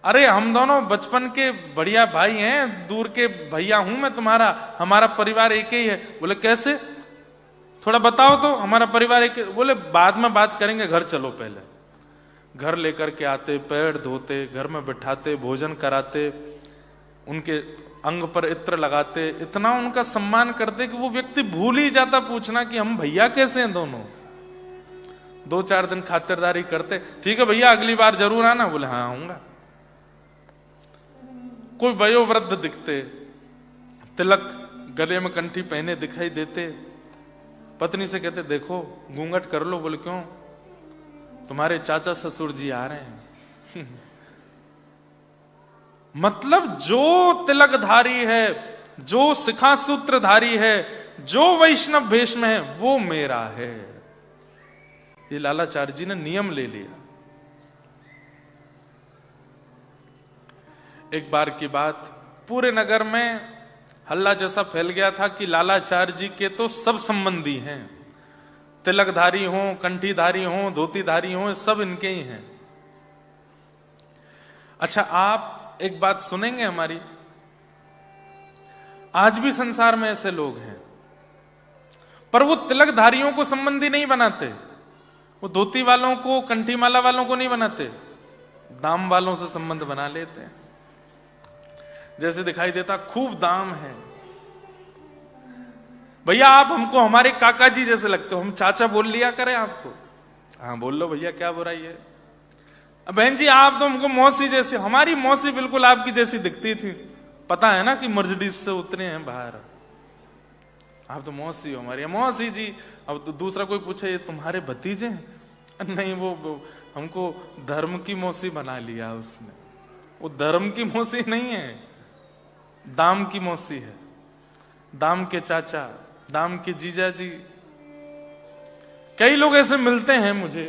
अरे हम दोनों बचपन के बढ़िया भाई हैं, दूर के भैया हूं मैं तुम्हारा, हमारा परिवार एक ही है। बोले कैसे, थोड़ा बताओ तो, हमारा परिवार एक। बोले बाद में बात करेंगे, घर चलो पहले। घर लेकर के आते, पैर धोते, घर में बिठाते, भोजन कराते, उनके अंग पर इत्र लगाते, इतना उनका सम्मान करते कि वो व्यक्ति भूल ही जाता पूछना कि हम भैया कैसे हैं दोनों। 2-4 दिन खातिरदारी करते, ठीक है भैया अगली बार जरूर आना। बोले हाँ आऊंगा। कोई वयोवृद्ध दिखते, तिलक गले में कंठी पहने दिखाई देते, पत्नी से कहते देखो घूंघट कर लो। बोले क्यों? तुम्हारे चाचा ससुर जी आ रहे हैं। मतलब जो तिलकधारी है, जो शिखा सूत्रधारी है, जो वैष्णव भेष में है, वो मेरा है। ये लालाचार्य जी ने नियम ले लिया। एक बार की बात, पूरे नगर में हल्ला जैसा फैल गया था कि लालाचार्य जी के तो सब संबंधी हैं, तिलकधारी हों, कंठीधारी हों, धोतीधारी हों, सब इनके ही हैं। अच्छा आप एक बात सुनेंगे हमारी, आज भी संसार में ऐसे लोग हैं, पर वो तिलकधारियों को संबंधी नहीं बनाते, वो धोती वालों को, कंठी माला वालों को नहीं बनाते, दाम वालों से संबंध बना लेते हैं। जैसे दिखाई देता खूब दाम है, भैया आप हमको हमारे काका जी जैसे लगते हो, हम चाचा बोल लिया करें आपको? हाँ बोल लो भैया, क्या बुराई है। बहन जी आप तो हमको मौसी जैसी, हमारी मौसी बिल्कुल आपकी जैसी दिखती थी, पता है ना कि मर्सिडीज से उतरे हैं बाहर, आप तो मौसी हो हमारी। मौसी जी, अब तो दूसरा कोई पूछे ये तुम्हारे भतीजे हैं? नहीं वो हमको धर्म की मौसी बना लिया उसने। वो धर्म की मौसी नहीं है, दाम की मौसी है, दाम के चाचा, दाम के जीजा जी। कई लोग ऐसे मिलते हैं मुझे,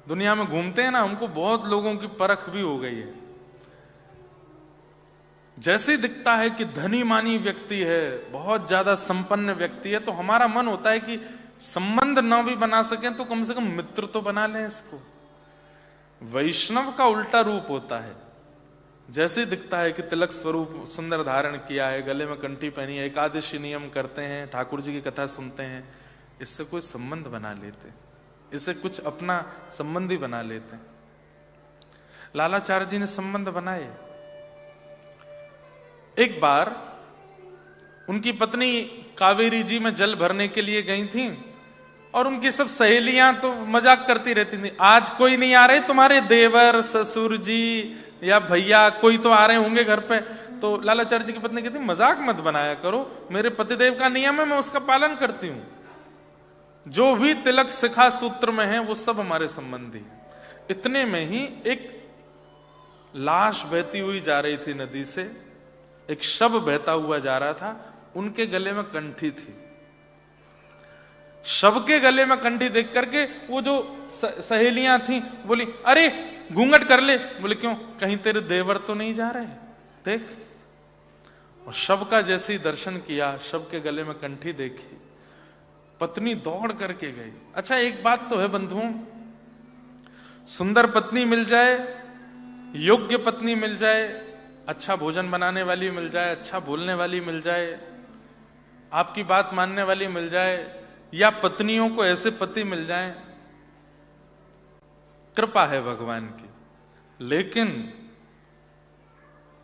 दुनिया में घूमते हैं ना, हमको बहुत लोगों की परख भी हो गई है। जैसे दिखता है कि धनी मानी व्यक्ति है, बहुत ज्यादा संपन्न व्यक्ति है, तो हमारा मन होता है कि संबंध न भी बना सकें तो कम से कम मित्र तो बना लें इसको। वैष्णव का उल्टा रूप होता है, जैसे दिखता है कि तिलक स्वरूप सुंदर धारण किया है, गले में कंठी पहनी है, एकादशी नियम करते हैं, ठाकुर जी की कथा सुनते हैं, इससे कोई संबंध बना लेते, इससे कुछ अपना संबंधी बना लेते। लालाचार्य जी ने संबंध बनाए। एक बार उनकी पत्नी कावेरी जी में जल भरने के लिए गई थी, और उनकी सब सहेलियां तो मजाक करती रहती थी, आज कोई नहीं आ रहे तुम्हारे देवर, ससुर जी या भैया, कोई तो आ रहे होंगे घर पे। तो लालाचार्य जी की पत्नी कहती मजाक मत बनाया करो, मेरे पतिदेव का नियम है, मैं उसका पालन करती हूं। जो भी तिलक शिखा सूत्र में है वो सब हमारे संबंधी है। इतने में ही एक लाश बहती हुई जा रही थी नदी से, एक शव बहता हुआ जा रहा था, उनके गले में कंठी थी। शव के गले में कंठी देख करके वो जो सहेलियां थी बोली, अरे घूंघट कर ले। बोले क्यों? कहीं तेरे देवर तो नहीं जा रहे, देख। और शव का जैसे ही दर्शन किया, शव के गले में कंठी देखी, पत्नी दौड़ करके गई। अच्छा, एक बात तो है बंधुओं, सुंदर पत्नी मिल जाए, योग्य पत्नी मिल जाए, अच्छा भोजन बनाने वाली मिल जाए, अच्छा बोलने वाली मिल जाए, आपकी बात मानने वाली मिल जाए, या पत्नियों को ऐसे पति मिल जाए, कृपा है भगवान की। लेकिन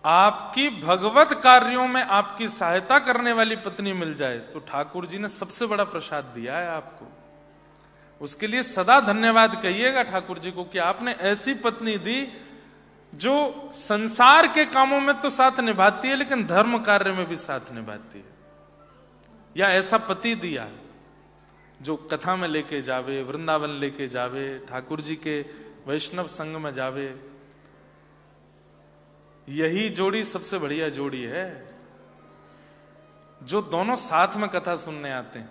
आपकी भगवत कार्यों में आपकी सहायता करने वाली पत्नी मिल जाए तो ठाकुर जी ने सबसे बड़ा प्रसाद दिया है आपको। उसके लिए सदा धन्यवाद कहिएगा ठाकुर जी को कि आपने ऐसी पत्नी दी जो संसार के कामों में तो साथ निभाती है लेकिन धर्म कार्य में भी साथ निभाती है। या ऐसा पति दिया जो कथा में लेके जावे, वृंदावन लेके जावे, ठाकुर जी के वैष्णव संग में जावे। यही जोड़ी सबसे बढ़िया जोड़ी है, जो दोनों साथ में कथा सुनने आते हैं,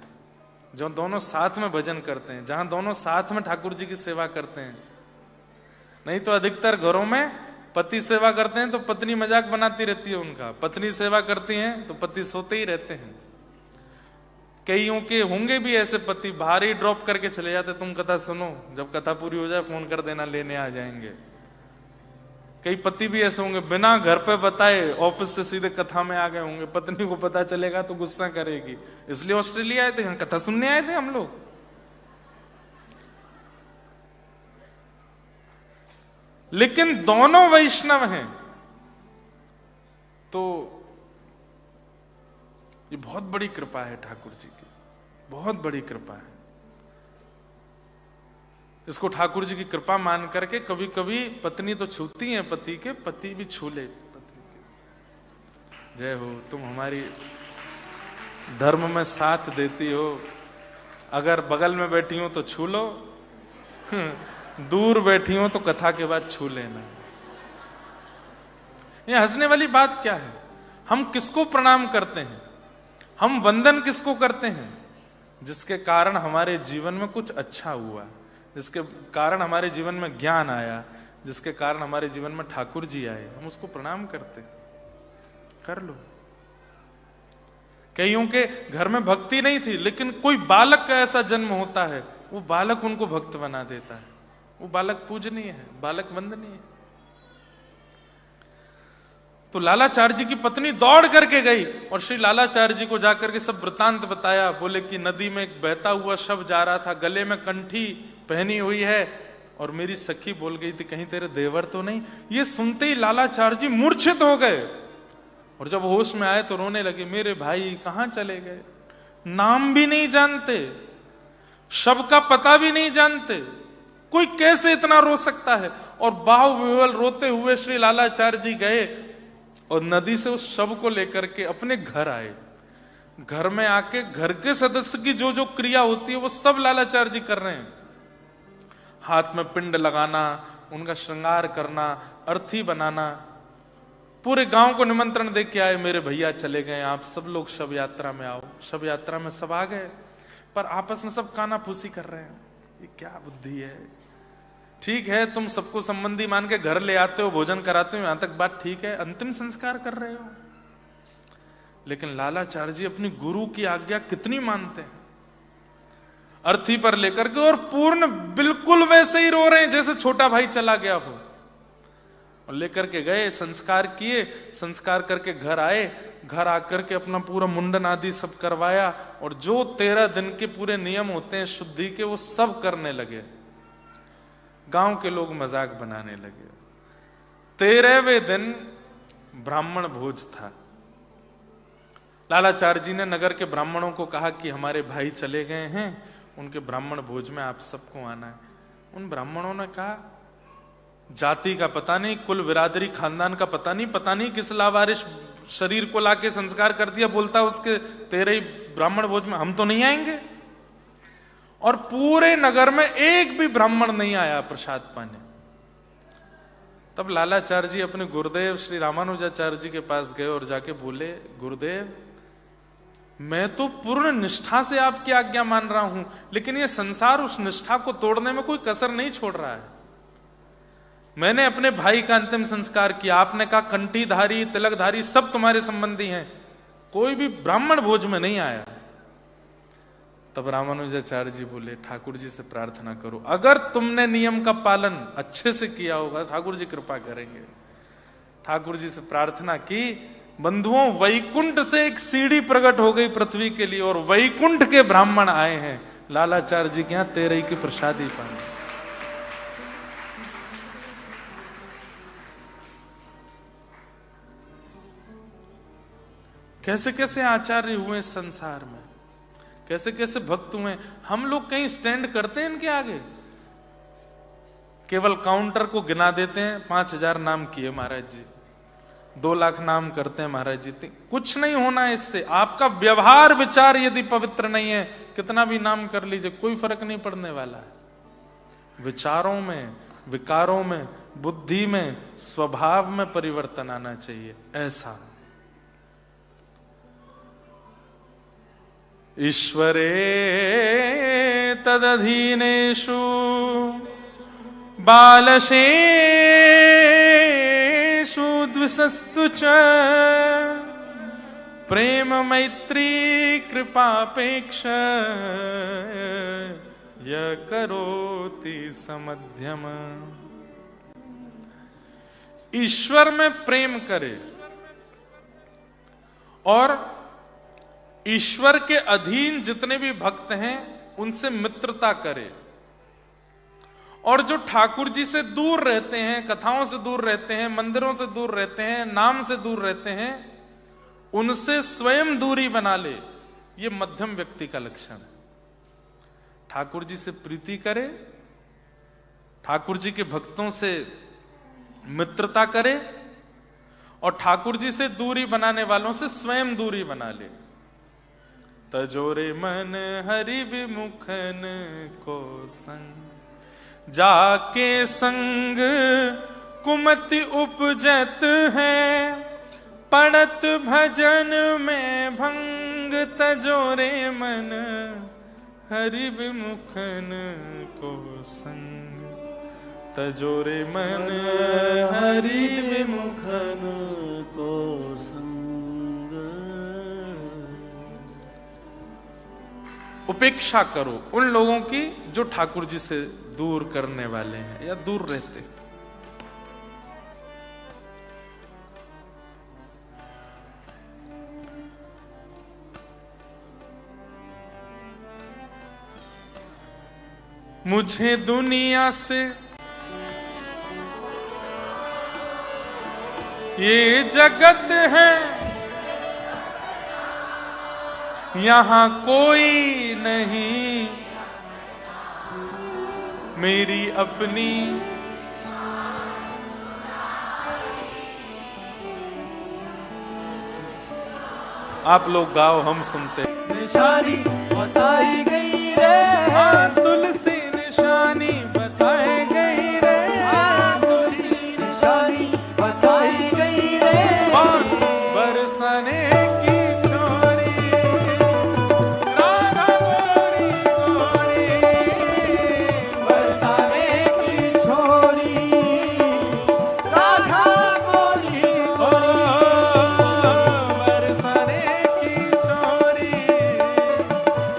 जो दोनों साथ में भजन करते हैं, जहां दोनों साथ में ठाकुर जी की सेवा करते हैं। नहीं तो अधिकतर घरों में पति सेवा करते हैं तो पत्नी मजाक बनाती रहती है उनका, पत्नी सेवा करती हैं तो पति सोते ही रहते हैं। कईयों के होंगे भी ऐसे पति, बाहर ही ड्रॉप करके चले जाते, तुम कथा सुनो, जब कथा पूरी हो जाए फोन कर देना, लेने आ जाएंगे। कई पति भी ऐसे होंगे बिना घर पे बताए ऑफिस से सीधे कथा में आ गए होंगे, पत्नी को पता चलेगा तो गुस्सा करेगी। इसलिए ऑस्ट्रेलिया आए थे, कथा सुनने आए थे हम लोग। लेकिन दोनों वैष्णव हैं तो ये बहुत बड़ी कृपा है ठाकुर जी की, बहुत बड़ी कृपा है। इसको ठाकुर जी की कृपा मान करके कभी कभी पत्नी तो छूती है पति के, पति भी छू ले पत्नी के। जय हो, तुम हमारी धर्म में साथ देती हो। अगर बगल में बैठी हो तो छू लो, दूर बैठी हो तो कथा के बाद छू लेना। ये हंसने वाली बात क्या है? हम किसको प्रणाम करते हैं, हम वंदन किसको करते हैं? जिसके कारण हमारे जीवन में कुछ अच्छा हुआ, जिसके कारण हमारे जीवन में ज्ञान आया, जिसके कारण हमारे जीवन में ठाकुर जी आए, हम उसको प्रणाम करते हैं। कर लो। कईयों के घर में भक्ति नहीं थी लेकिन कोई बालक का ऐसा जन्म होता है, वो बालक उनको भक्त बना देता है। वो बालक पूजनीय है, बालक वंदनीय है। तो लालाचार्य जी की पत्नी दौड़ करके गई और श्री लालाचार्य जी को जाकर के सब वृतांत बताया। बोले कि नदी में एक बहता हुआ शव जा रहा था, गले में कंठी पहनी हुई है, और मेरी सखी बोल गई थी कहीं तेरे देवर तो नहीं। ये सुनते ही लालाचार्य जी मूर्छित हो गए और जब होश में आए तो रोने लगे। मेरे भाई कहां चले गए? नाम भी नहीं जानते, शव का पता भी नहीं जानते, कोई कैसे इतना रो सकता है? और बाहुविह्वल रोते हुए श्री लालाचार्य जी गए और नदी से उस शव को लेकर के अपने घर आए। घर में आके घर के सदस्य की जो जो क्रिया होती है वो सब लालाचार्य जी कर रहे हैं। हाथ में पिंड लगाना, उनका श्रृंगार करना, अर्थी बनाना। पूरे गांव को निमंत्रण दे के आए, मेरे भैया चले गए, आप सब लोग शव यात्रा में आओ। शव यात्रा में सब आ गए, पर आपस में सब कानाफूसी कर रहे हैं। ये क्या बुद्धि है? ठीक है, तुम सबको संबंधी मान के घर ले आते हो, भोजन कराते हो, यहां तक बात ठीक है, अंतिम संस्कार कर रहे हो। लेकिन लालाचार्य जी अपनी गुरु की आज्ञा कितनी मानते हैं। अर्थी पर लेकर के और पूर्ण बिल्कुल वैसे ही रो रहे हैं जैसे छोटा भाई चला गया हो। और लेकर के गए, संस्कार किए, संस्कार करके घर आए। घर आकर के अपना पूरा मुंडन आदि सब करवाया और जो 13 दिन के पूरे नियम होते हैं शुद्धि के, वो सब करने लगे। गांव के लोग मजाक बनाने लगे। 13वें दिन ब्राह्मण भोज था। लालाचार्य जी ने नगर के ब्राह्मणों को कहा कि हमारे भाई चले गए हैं, उनके ब्राह्मण भोज में आप सबको आना है। उन ब्राह्मणों ने कहा, जाति का पता नहीं, कुल बिरादरी खानदान का पता नहीं किस लावारिश शरीर को लाके संस्कार कर दिया, बोलता उसके 13 ही ब्राह्मण भोज में हम तो नहीं आएंगे। और पूरे नगर में एक भी ब्राह्मण नहीं आया प्रसाद पाने। तब लालाचार्य जी अपने गुरुदेव श्री रामानुजाचार्य जी के पास गए और जाके बोले, गुरुदेव मैं तो पूर्ण निष्ठा से आपकी आज्ञा मान रहा हूं, लेकिन ये संसार उस निष्ठा को तोड़ने में कोई कसर नहीं छोड़ रहा है। मैंने अपने भाई का अंतिम संस्कार किया, आपने कहा कंठीधारी तिलकधारी सब तुम्हारे संबंधी हैं, कोई भी ब्राह्मण भोज में नहीं आया। तब रामानुजाचार्य जी बोले, ठाकुर जी से प्रार्थना करो, अगर तुमने नियम का पालन अच्छे से किया होगा ठाकुर जी कृपा करेंगे। ठाकुर जी से प्रार्थना की, बंधुओं वैकुंठ से एक सीढ़ी प्रकट हो गई पृथ्वी के लिए, और वैकुंठ के ब्राह्मण आए हैं लालाचार्य जी के यहां तेरही की प्रसादी पाने। कैसे कैसे आचार्य हुए इस संसार में, कैसे कैसे भक्त हुए। हम लोग कहीं स्टैंड करते हैं इनके आगे? केवल काउंटर को गिना देते हैं, 5000 नाम किए महाराज जी, 2 लाख नाम करते हैं महाराज जी। कुछ नहीं होना है इससे। आपका व्यवहार विचार यदि पवित्र नहीं है, कितना भी नाम कर लीजिए कोई फर्क नहीं पड़ने वाला है। विचारों में, विकारों में, बुद्धि में, स्वभाव में परिवर्तन आना चाहिए। ऐसा ईश्वरे तदधीनेषु बालशेषु द्विषस्तु च प्रेम मैत्री कृपापेक्ष य करोति समध्यम। ईश्वर में प्रेम करे और ईश्वर के अधीन जितने भी भक्त हैं उनसे मित्रता करे, और जो ठाकुर जी से दूर रहते हैं, कथाओं से दूर रहते हैं, मंदिरों से दूर रहते हैं, नाम से दूर रहते हैं, उनसे स्वयं दूरी बना ले। ये मध्यम व्यक्ति का लक्षण है। ठाकुर जी से प्रीति करे, ठाकुर जी के भक्तों से मित्रता करे, और ठाकुर जी से दूरी बनाने वालों से स्वयं दूरी बना ले। तजोरे मन हरि विमुखन को संग, जाके संग कुमति उपजत है, पड़त भजन में भंग। तजोरे मन हरि विमुखन को संग, तजोरे मन हरि विमुखन को संग। उपेक्षा करो उन लोगों की जो ठाकुर जी से दूर करने वाले हैं या दूर रहते हैं। मुझे दुनिया से ये जगत है, यहां कोई नहीं, मेरी अपनी आप लोग गाओ, हम सुनते। निशानी बताई गई रे, हाँ तुलसी निशानी बताई गई रे, हाँ तुलसी निशानी बताई गई रे। बरसने की छोरी राधा गोरी गोरी, बरसाने की छोरी राधा गोरी गोरी, बरसने की छोरी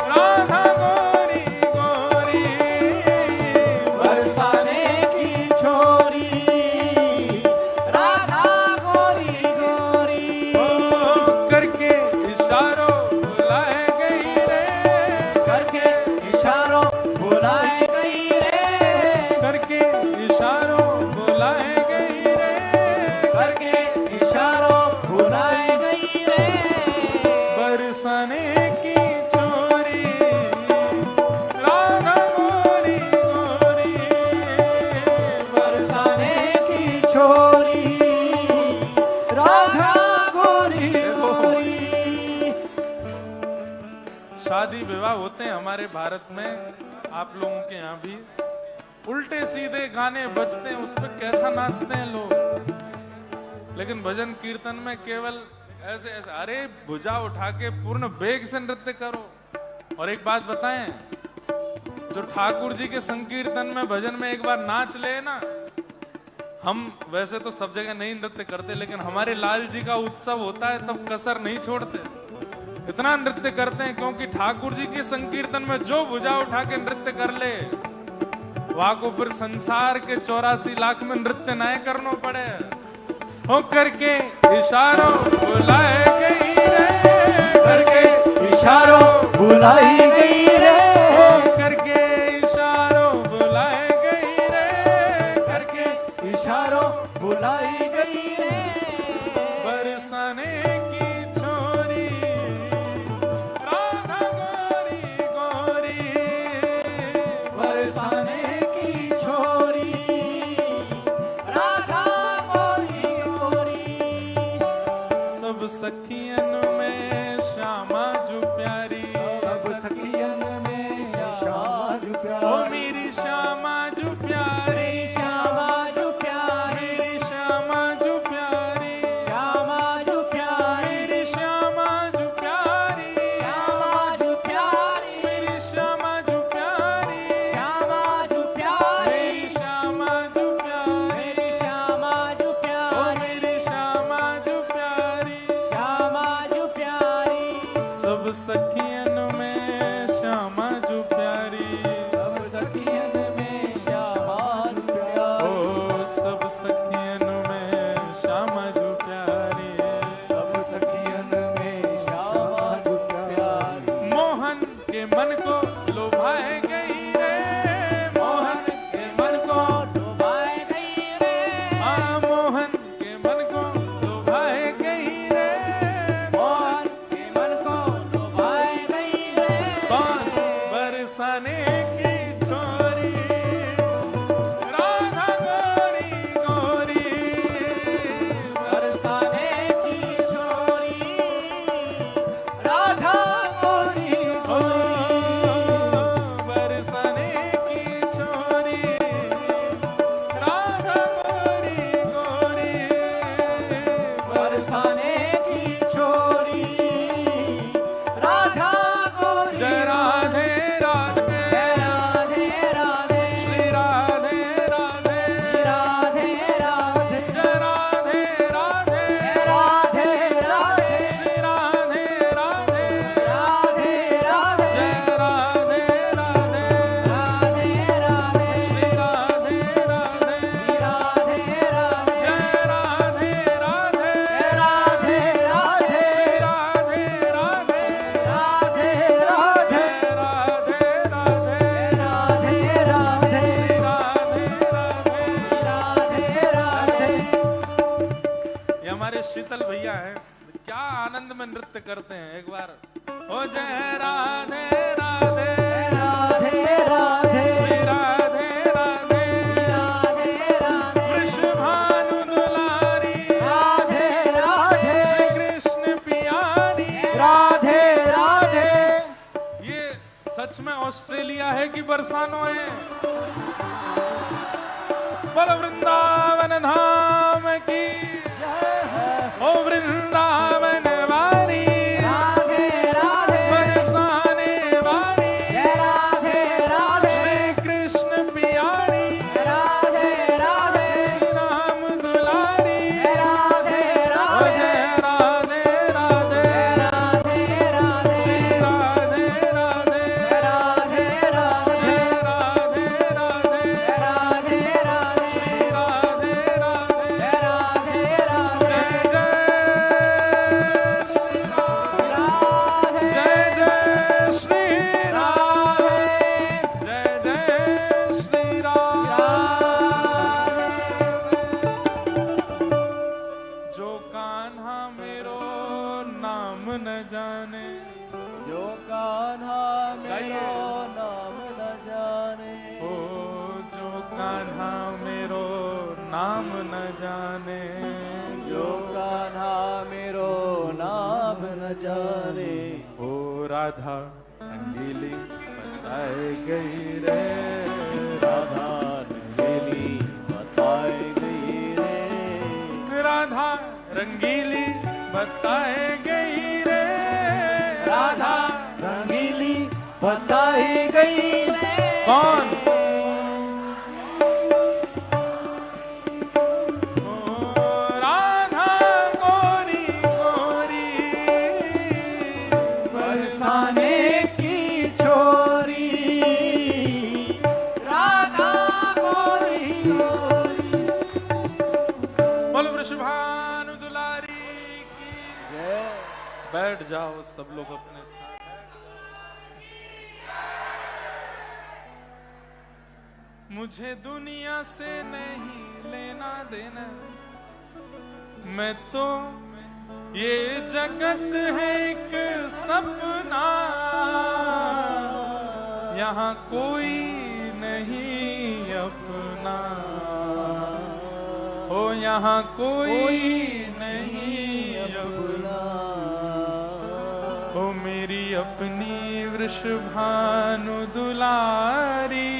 राधा गोरी गोरी, बरसाने की छोरी राधा गोरी गोरी। करके इशारों बुलाए गई रे, करके इशारों बुलाए गई रे, करके इशारों बुलाए गई रे, करके इशारों बुलाए गई रे। बरसने की छोरी राधा गोरी गोरी, बरसाने की छोरी राधा गोरी गोरी। शादी विवाह होते हैं हमारे भारत में, आप लोगों के यहाँ भी। उल्टे सीधे गाने बजते हैं, उस पर कैसा नाचते हैं लोग। लेकिन भजन कीर्तन में केवल ऐसे ऐसे, अरे भुजा उठा के पूर्ण वेग से नृत्य करो। और एक बात बताएं, जो ठाकुर जी के संकीर्तन में भजन में एक बार नाच ले ना, हम वैसे तो सब जगह नहीं नृत्य करते, लेकिन हमारे लाल जी का उत्सव होता है तब कसर नहीं छोड़ते, इतना नृत्य करते हैं। क्योंकि ठाकुर जी के संकीर्तन में जो भुजा उठा के नृत्य कर ले, वहां को फिर संसार के 84 लाख में नृत्य न करना पड़े। हो करके इशारों बुलाए गई रे, करके इशारों बुलाई गई रे, करके इशारों बुलाए गई रे, करके इशारों बुलाई गई रे। बरसाने की छोरी राधा गोरी गोरी, बरसाने की छोरी राधा गोरी गोरी। सब सखियन में श्यामा जो प्यारी, सब सखियन में श्यामा जो प्यारी, ओ मेरी श्यामा जो प्यारी, श्यामा जो प्यारी, मेरी श्यामा जो प्यारी, श्यामा जो प्यारी, मेरी श्यामा जो प्यारी, श्यामा जो प्यारी, मेरी श्यामा जो प्यारी, श्यामा जो प्यारी, मेरी श्यामा जो प्यारी, मेरी श्यामा जो ओ प्यारी, मेरी श्यामा जो प्यारी। श्यामा जो प्यारी। सब सखियन में श्यामा जो प्यारी, सब सखियन में श्यामा जो प्यारी, ओ सब सखियन में श्यामा जो प्यारी। सब सखियन में श्यामा जो प्यारी। मोहन के मन को लुभाए गई रे, मोहन के मन को, डुबाए गई रे, हाँ मोहन के मन को लुभाए गई रे। मोहन के मन को डुबाए गई रे। कौन? बरसाने की छोरी राधा गोरी गोरी, बरसाने की छोरी राधा गोरी ओ गोरी। बरसाने की छोरी राधा गोरी गोरी, बरसाने की छोरी राधा गोरी। जय राधे राधे, राधे राधे, श्री राधे राधे, राधे राधे, जय राधे राधे, राधे राधे, श्री राधे राधे, राधे राधे, जय राधे राधे, राधे राधे, श्री राधे राधे, राधे राधे, जय राधे राधे, राधे राधे, श्री राधे राधे, राधे राधे, जय राधे राधे, राधे राधे, श्री राधे राधे। राधे राधे। ये हमारे शीतल भैया हैं, क्या आनंद में नृत्य करते हैं। एक बार हो जय राधे राधे, राधे राधे, श्री राधे राधे, राधे राधे, वृषभानु दुलारी, राधे राधे, श्री कृष्ण पियारी। राधे राधे। ये सच में ऑस्ट्रेलिया है कि बरसानो है? बोलो वृंदावन धाम की, जय है। ओ वृंदावन वारी, राधे राधे, बरसाने वारी, जय राधे राधे, श्री कृष्ण पियारी, राधे राधे, श्री राम दुलारी, राधे ओ राधे, जय राधे राधे, राधे राधे, श्री राधे राधे, राधे राधे, जय राधे राधे, राधे राधे, श्री राधे राधे, राधे राधे, जय जय श्री राम, राधे, जय जय श्री राम, राधे, जय जय श्री राम। जो कान्हा मेरो नाम न जाने, जो कान्हा मेरो नाम न जाने, ओ जो कान्हा मेरो नाम न जाने, जो कान्हा मेरो नाम न जाने, ओ राधा रंगीली बताए गई रे, राधा रंगीली बताए गई रे, राधा रंगीली बताई गई रे। कौन? राधा गोरी गोरी बरसाने की छोरी, राधा गोरी गोरी। बोलो वृषभानु दुलारी की। बैठ जाओ सब लोग अपने स्थान। मुझे दुनिया से नहीं लेना देना, मैं तो ये जगत है एक सपना, यहाँ कोई नहीं अपना, हो यहाँ कोई नहीं अपना, हो मेरी अपनी वृषभानु दुलारी,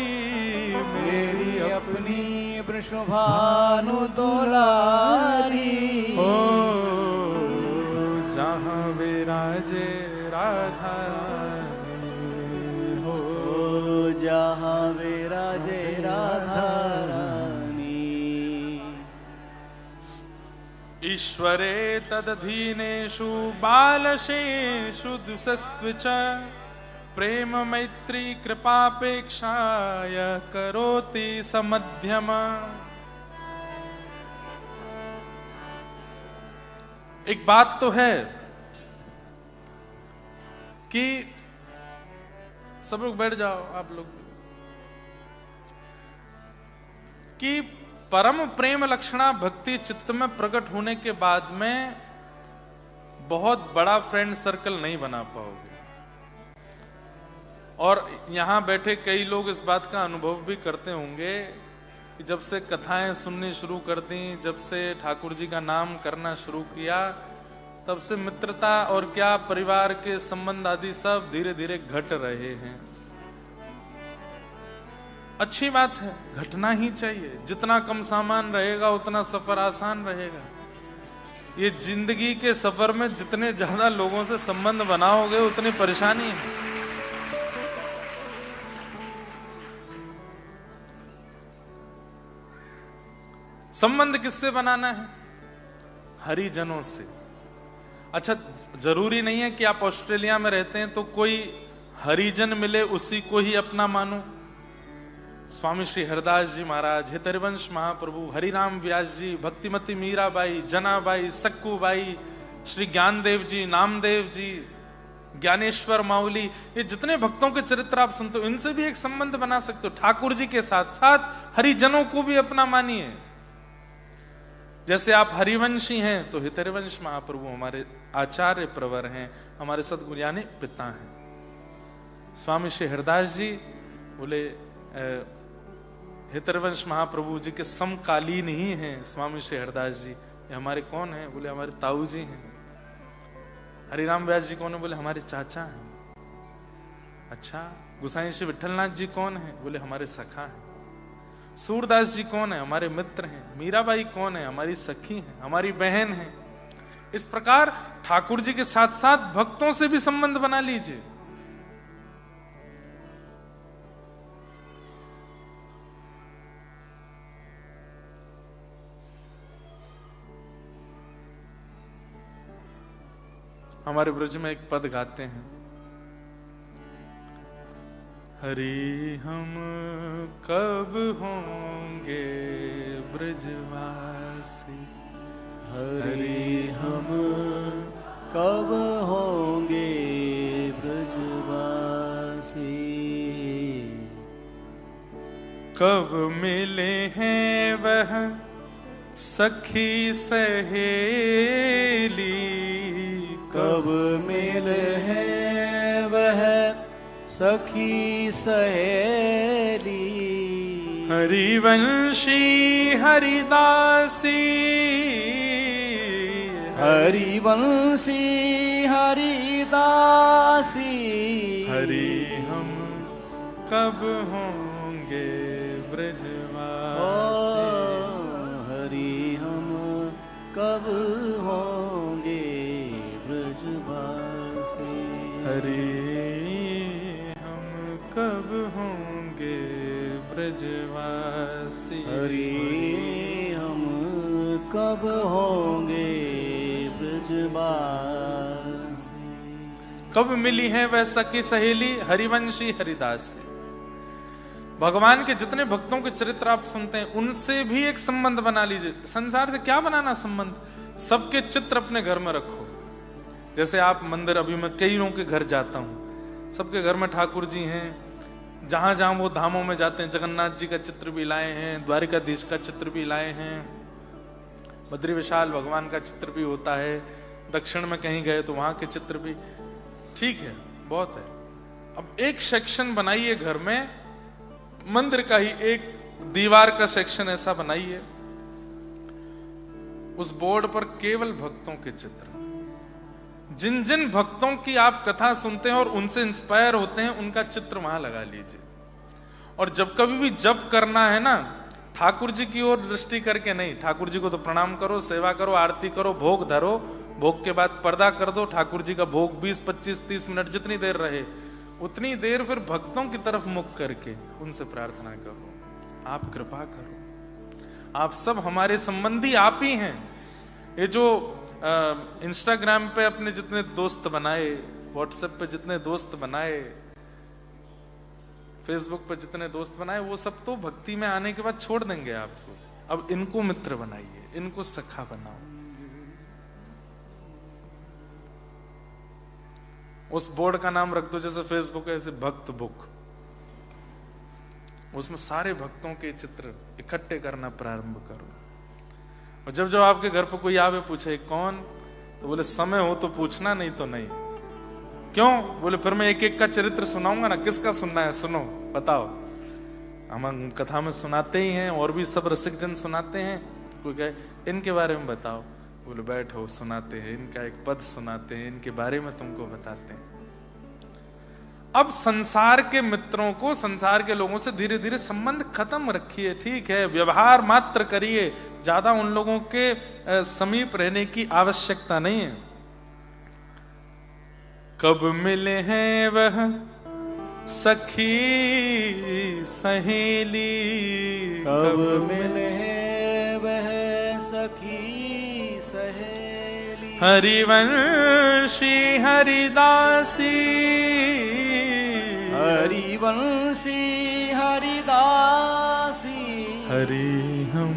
मेरी अपनी वृषभानु दुलारी। हो जहाँ विराजे राधा रानी, हो जहाँ विराजे राधा रानी। ईश्वरे तदधीनेषु बालशेषु दुसस्त्विच, प्रेम मैत्री कृपापेक्षाय करोति समध्यम। एक बात तो है कि सब लोग बैठ जाओ, आप लोग, कि परम प्रेम लक्षणा भक्ति चित्त में प्रकट होने के बाद में बहुत बड़ा फ्रेंड सर्कल नहीं बना पाओगे। और यहां बैठे कई लोग इस बात का अनुभव भी करते होंगे कि जब से कथाएं सुननी शुरू कर दी, जब से ठाकुर जी का नाम करना शुरू किया, तब से मित्रता और क्या परिवार के संबंध आदि सब धीरे धीरे घट रहे हैं। अच्छी बात है, घटना ही चाहिए। जितना कम सामान रहेगा उतना सफर आसान रहेगा। ये जिंदगी के सफर में जितने ज्यादा लोगों से संबंध बनाओगे उतनी परेशानी है। संबंध किससे बनाना है? हरिजनों से। अच्छा, जरूरी नहीं है कि आप ऑस्ट्रेलिया में रहते हैं तो कोई हरिजन मिले उसी को ही अपना मानो। स्वामी श्री हरदास जी महाराज, हितरिवंश महाप्रभु, हरिराम व्यास जी, भक्तिमती मीराबाई, जनाबाई, सक्कूबाई, श्री ज्ञानदेव जी, नामदेव जी, ज्ञानेश्वर माउली, ये जितने भक्तों के चरित्र आप सुनते हो, इनसे भी एक संबंध बना सकते हो। ठाकुर जी के साथ साथ हरिजनों को भी अपना मानिए। जैसे आप हरिवंशी हैं तो हितरिवंश महाप्रभु हमारे आचार्य प्रवर हैं, हमारे सद्गुरु यानी पिता हैं। स्वामी श्री हरदास जी बोले हितरिवंश महाप्रभु जी के समकालीन ही हैं। स्वामी श्री हरदास जी ये हमारे कौन हैं? बोले हमारे ताऊ जी हैं। हरिराम व्यास जी कौन है? बोले हमारे चाचा हैं। अच्छा, गुसाई श्री विठलनाथ जी कौन है? बोले हमारे सखा हैं। सूरदास जी कौन है? हमारे मित्र हैं। मीराबाई कौन है? हमारी सखी हैं, हमारी बहन है। इस प्रकार ठाकुर जी के साथ साथ भक्तों से भी संबंध बना लीजिए। हमारे ब्रज में एक पद गाते हैं, हरि हम कब होंगे ब्रजवासी, हरि हम कब होंगे ब्रजवासी। कब मिले हैं वह सखी सहेली, कब मिले हैं वह सखी सहेली। हरिवंशी हरिदासी, हरिवंशी हरिदासी। हरि हम कब होंगे ब्रजवासी, हरि हम कब होंगे हरि हम कब होंगे ब्रजवासी। हरि हम कब होंगे ब्रजवासी। कब मिली है वह सखी सहेली हरिवंशी हरिदासी। भगवान के जितने भक्तों के चरित्र आप सुनते हैं उनसे भी एक संबंध बना लीजिए। संसार से क्या बनाना संबंध, सबके चित्र अपने घर में रखो। जैसे आप मंदिर, अभी मैं कईयों के घर जाता हूं, सबके घर में ठाकुर जी हैं। जहां जहां वो धामों में जाते हैं, जगन्नाथ जी का चित्र भी लाए हैं, द्वारिकाधीश का चित्र भी लाए हैं, बद्री विशाल भगवान का चित्र भी होता है। दक्षिण में कहीं गए तो वहां के चित्र भी, ठीक है, बहुत है। अब एक सेक्शन बनाइए घर में, मंदिर का ही एक दीवार का सेक्शन ऐसा बनाइए, उस बोर्ड पर केवल भक्तों के चित्र। जिन जिन भक्तों की आप कथा सुनते हैं और उनसे इंस्पायर होते हैं, उनका चित्र वहां लगा लीजिए। और जब कभी भी जप करना है ना, ठाकुर जी की ओर दृष्टि करके नहीं, ठाकुर जी को तो प्रणाम करो, सेवा करो, आरती करो, भोग धरो, भोग के बाद पर्दा कर दो, ठाकुर जी का भोग 20, 25, 30 मिनट जितनी देर रहे उतनी देर फिर भक्तों की तरफ मुख करके उनसे प्रार्थना करो, आप कृपा करो, आप सब हमारे संबंधी आप ही हैं। ये जो इंस्टाग्राम पे अपने जितने दोस्त बनाए, व्हाट्सएप पे जितने दोस्त बनाए, फेसबुक पे जितने दोस्त बनाए, वो सब तो भक्ति में आने के बाद छोड़ देंगे आपको। अब इनको मित्र बनाइए, इनको सखा बनाओ। उस बोर्ड का नाम रख दो, जैसे फेसबुक है ऐसे भक्त बुक, उसमें सारे भक्तों के चित्र इकट्ठे करना प्रारंभ करो। और जब जब आपके घर पर कोई आवे पूछे कौन, तो बोले समय हो तो पूछना, नहीं तो नहीं। क्यों? बोले फिर मैं एक एक का चरित्र सुनाऊंगा ना, किसका सुनना है सुनो, बताओ। हम कथा में सुनाते ही हैं, और भी सब रसिक जन सुनाते हैं। कोई कहे इनके बारे में बताओ, बोले बैठो सुनाते हैं, इनका एक पद सुनाते हैं, इनके बारे में तुमको बताते हैं। अब संसार के मित्रों को, संसार के लोगों से धीरे धीरे संबंध खत्म रखिए, ठीक है, व्यवहार मात्र करिए, ज्यादा उन लोगों के समीप रहने की आवश्यकता नहीं है। कब मिले हैं वह सखी सहेली, कब मिले हैं वह सखी सहेली, हरिवंशी हरिदासी, हरिवंशी हरिदासी। हरि हम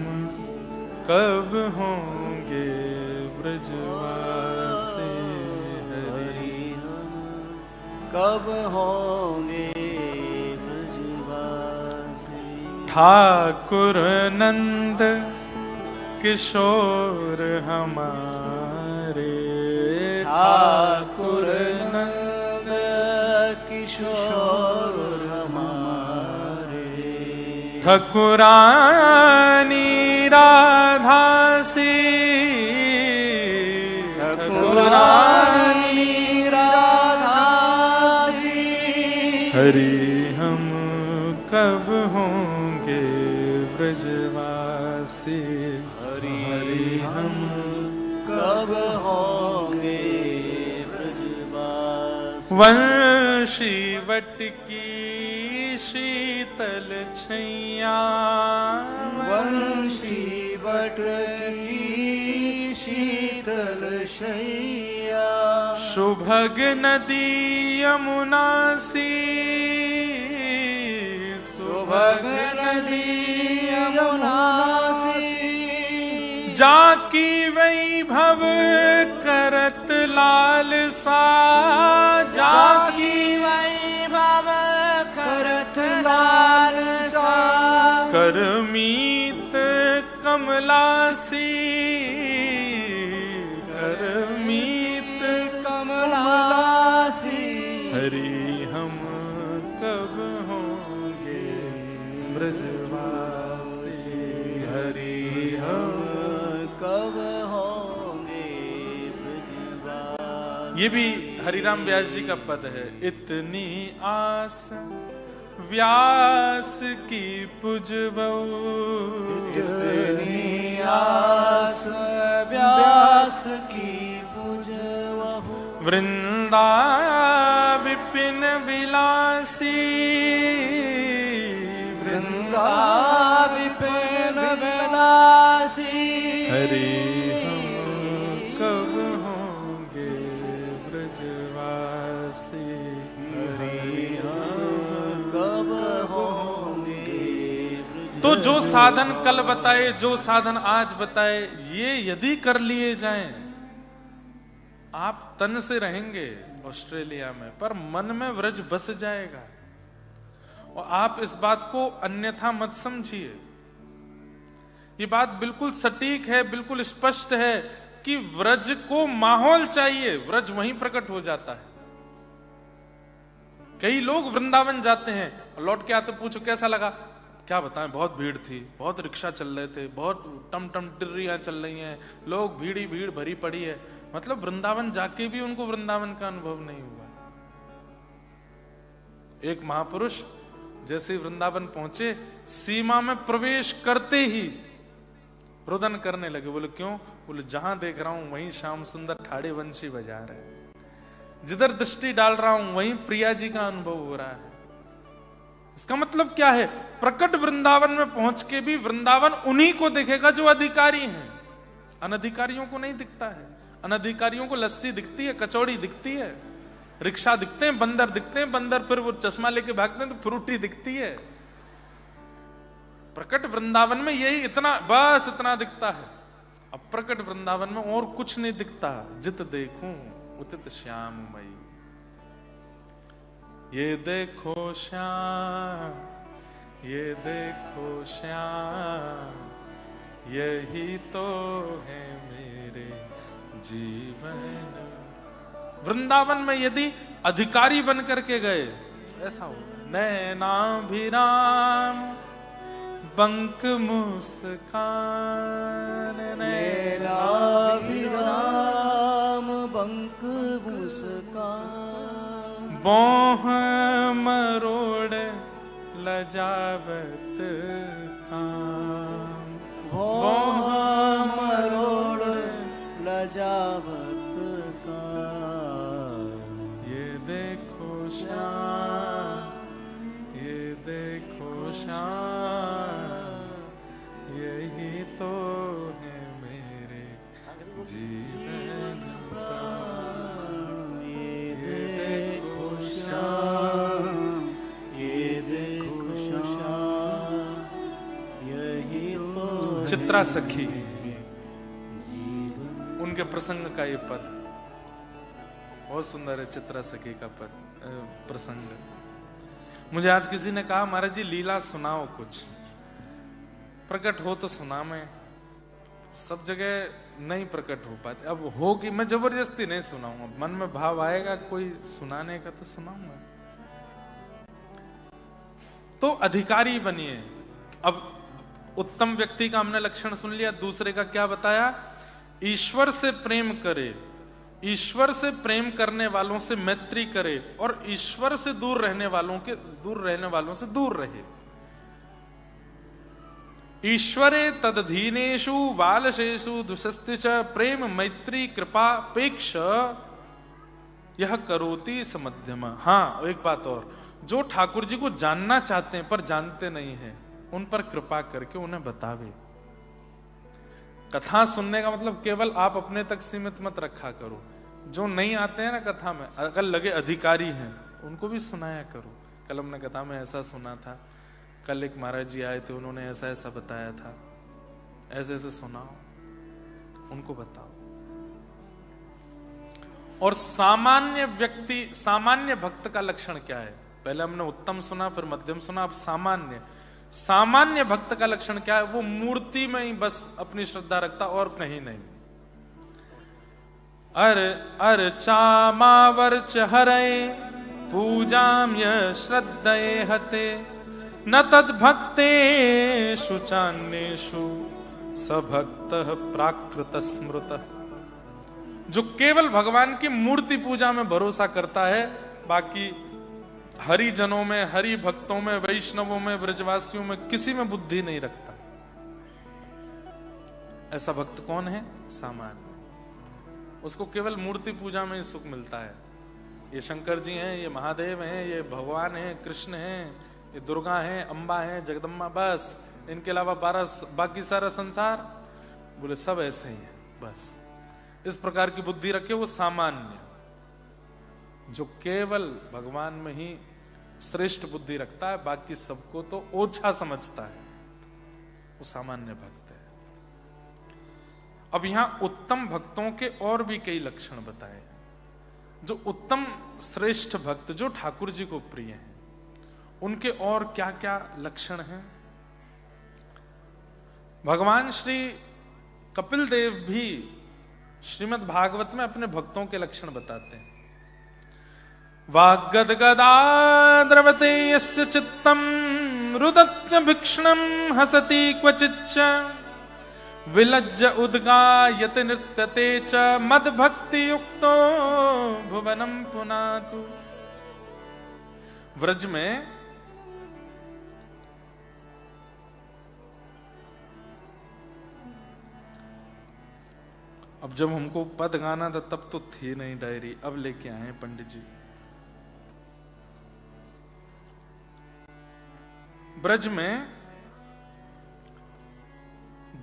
कब होंगे ब्रजवासी, हरि हम कब होंगे ब्रजवासी। ठाकुर नंद किशोर हमारे, ठाकुर नंद किशोर हमारे, ठकुरानी राधासी, ठकुरानी राधासी। हरि हम कब होंगे ब्रजवासी, हरि हम कब होंगे ब्रजवासी। वंशी वट की शीतल छैया, वंशी वट की शीतल शैया, सुभग नदी यमुना सी, सुभग नदी यमुना सी। जाकी वैभव करत लाल सा, जाकी वैभव करत लाल सा, करमीत कमलासी, करमीत कमलासी। हरि हम कब होंगे ब्रजवासी, हरि हम कब होंगे ब्रजवासी। ये भी हरिराम व्यास जी का पद है। इतनी आस व्यास की पुजबऊ, इतनी आस व्यास की पुजबहु, वृंदावन वृंदाविपिन विनाशी हरि हम कब होंगे ब्रजवासी, हरि हम कब होंगे। तो जो साधन कल बताए, जो साधन आज बताए, ये यदि कर लिए जाएं, आप तन से रहेंगे ऑस्ट्रेलिया में, पर मन में व्रज बस जाएगा। और आप इस बात को अन्यथा मत समझिए, ये बात बिल्कुल सटीक है, बिल्कुल स्पष्ट है कि व्रज को माहौल चाहिए, व्रज वहीं प्रकट हो जाता है। कई लोग वृंदावन जाते हैं और लौट के आते, पूछो कैसा लगा, क्या बताएं, बहुत भीड़ थी, बहुत रिक्शा चल रहे थे, बहुत टम टम टिर्रियां चल रही हैं, लोग भीड़ ही भीड़ भरी पड़ी है। मतलब वृंदावन जाके भी उनको वृंदावन का अनुभव नहीं हुआ। एक महापुरुष जैसे वृंदावन पहुंचे, सीमा में प्रवेश करते ही रुदन करने लगे। बोले क्यों? बोले जहां देख रहा हूं वहीं श्याम सुंदर ठाड़े बंशी बजा रहे, जिधर दृष्टि डाल रहा हूं वहीं प्रिया जी का अनुभव हो रहा है। इसका मतलब क्या है? प्रकट वृंदावन में पहुंच के भी वृंदावन उन्हीं को दिखेगा जो अधिकारी हैं, अनधिकारियों को नहीं दिखता है। अनधिकारियों को लस्सी दिखती है, कचौड़ी दिखती है, रिक्शा दिखते हैं, बंदर दिखते हैं, बंदर फिर वो चश्मा लेके भागते हैं तो फ्रूटी दिखती है। प्रकट वृंदावन में यही इतना, बस इतना दिखता है। अब प्रकट वृंदावन में और कुछ नहीं दिखता। जित देखूं उतित श्याममयी, ये देखो श्याम, ये देखो श्याम, यही तो है मेरे जीवन। वृंदावन में यदि अधिकारी बन करके गए, ऐसा हो, नैनाभिराम बंक मुस्कान, नैनाभिराम बंक मुस्कान, बोह मरोड़ लजावत काम, बोह मरोड़ लजावत काम, ये देखो श्याम, ये देखो श्याम, यही तो है मेरे जीवन प्राण। ये देखो श्याम, ये देखो श्याम, यही तो चित्रा सखी, उनके प्रसंग का ये पद बहुत सुंदर है। चित्रा सखी का पद प्रसंग। मुझे आज किसी ने कहा, महाराज जी लीला सुनाओ कुछ, प्रकट हो तो सुना। मैं सब जगह नहीं प्रकट हो पाते, अब होगी, मैं जबरदस्ती नहीं सुनाऊंगा, मन में भाव आएगा कोई सुनाने का तो सुनाऊंगा। तो अधिकारी बनिए। अब उत्तम व्यक्ति का हमने लक्षण सुन लिया, दूसरे का क्या बताया? ईश्वर से प्रेम करे, ईश्वर से प्रेम करने वालों से मैत्री करे, और ईश्वर से दूर रहने वालों से दूर रहे। ईश्वरे तदधीनेषु बालशेषु दुषस्ति च प्रेम मैत्री कृपापेक्ष यह करोति समध्यम। हाँ, एक बात और, जो ठाकुर जी को जानना चाहते हैं पर जानते नहीं हैं, उन पर कृपा करके उन्हें बतावे। कथा सुनने का मतलब केवल आप अपने तक सीमित मत रखा करो। जो नहीं आते हैं ना कथा में, अगर लगे अधिकारी हैं, उनको भी सुनाया करो। कल हमने कथा में ऐसा सुना था, कल एक महाराज जी आए थे, उन्होंने ऐसा ऐसा बताया था, ऐसे ऐसे सुनाओ, उनको बताओ। और सामान्य व्यक्ति, सामान्य भक्त का लक्षण क्या है? पहले हमने उत्तम सुना, फिर मध्यम सुना, अब सामान्य। सामान्य भक्त का लक्षण क्या है? वो मूर्ति में ही बस अपनी श्रद्धा रखता, और कहीं नहीं। अर्चामावर्च हरे पूजाम य श्रद्धये हते न तद भक्तेषु चान्येषु सभक्तः प्राकृत स्मृत। जो केवल भगवान की मूर्ति पूजा में भरोसा करता है, बाकी हरिजनों में, हरि भक्तों में, वैष्णवों में, ब्रजवासियों में किसी में बुद्धि नहीं रखता, ऐसा भक्त कौन है? सामान्य। उसको केवल मूर्ति पूजा में ही सुख मिलता है, ये शंकर जी हैं, ये महादेव हैं, ये भगवान हैं, कृष्ण हैं, ये दुर्गा हैं, अम्बा हैं, जगदम्बा, बस इनके अलावा बाकी सारा संसार, बोले सब ऐसे ही है। बस इस प्रकार की बुद्धि रखे वो सामान्य, जो केवल भगवान में ही श्रेष्ठ बुद्धि रखता है, बाकी सबको तो ओछा समझता है, वो सामान्य भक्त है। अब यहां उत्तम भक्तों के और भी कई लक्षण बताए हैं। जो उत्तम श्रेष्ठ भक्त जो ठाकुर जी को प्रिय हैं, उनके और क्या क्या लक्षण हैं। भगवान श्री कपिल देव भी श्रीमद् भागवत में अपने भक्तों के लक्षण बताते हैं। वाग्गदगदा द्रवते यस्य चित्तम रुदत्य भीक्षणम हसति क्वचिच्च विलज्ज उद्गायते नृत्यते च मद्भक्ति युक्तो भुवनम पुनातु। व्रज में अब जब हमको पद गाना था तब तो थी नहीं डायरी, अब लेके आए पंडित जी। ब्रज में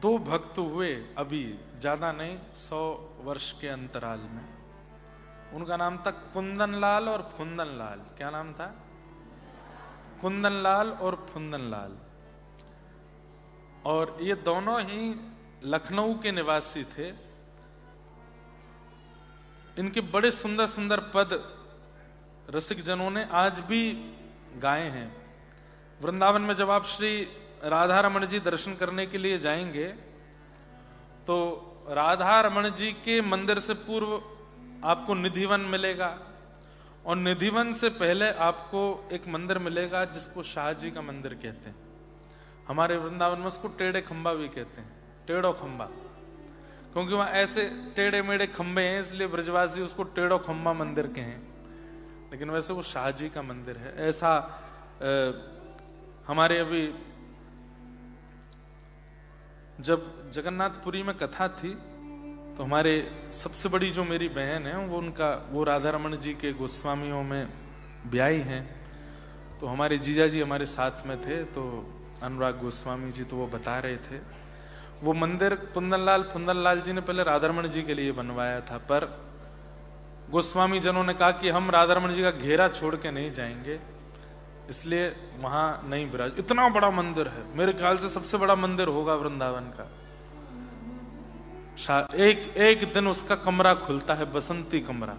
दो भक्त हुए अभी, ज्यादा नहीं, 100 वर्ष के अंतराल में। उनका नाम था कुंदन लाल और फुंदन लाल। क्या नाम था? कुंदन लाल और फुंदन लाल। और ये दोनों ही लखनऊ के निवासी थे। इनके बड़े सुंदर सुंदर पद रसिक जनों ने आज भी गाए हैं। वृंदावन में जब आप श्री राधा रमण जी दर्शन करने के लिए जाएंगे तो राधा रमण जी के मंदिर से पूर्व आपको निधिवन मिलेगा, और निधिवन से पहले आपको एक मंदिर मिलेगा जिसको शाह जी का मंदिर कहते हैं। हमारे वृंदावन में उसको टेढ़े खंबा भी कहते हैं, टेढ़ो खंबा, क्योंकि वहां ऐसे टेढ़े मेढ़े खंबे हैं, इसलिए ब्रजवासी उसको टेढ़ो खंबा मंदिर के हैं। लेकिन वैसे वो शाह जी का मंदिर है। ऐसा हमारे अभी जब जगन्नाथपुरी में कथा थी तो हमारे सबसे बड़ी जो मेरी बहन है वो राधा रमण जी के गोस्वामियों में ब्याही हैं। तो हमारे जीजा जी हमारे साथ में थे, तो अनुराग गोस्वामी जी, तो वो बता रहे थे वो मंदिर कुंदन लाल जी ने पहले राधा रमण जी के लिए बनवाया था, पर गोस्वामी जनों ने कहा कि हम राधा रमण जी का घेरा छोड़ के नहीं जाएंगे, इसलिए वहां नहीं विराज। इतना बड़ा मंदिर है, मेरे ख्याल से सबसे बड़ा मंदिर होगा वृंदावन का। एक दिन उसका कमरा खुलता है, बसंती कमरा,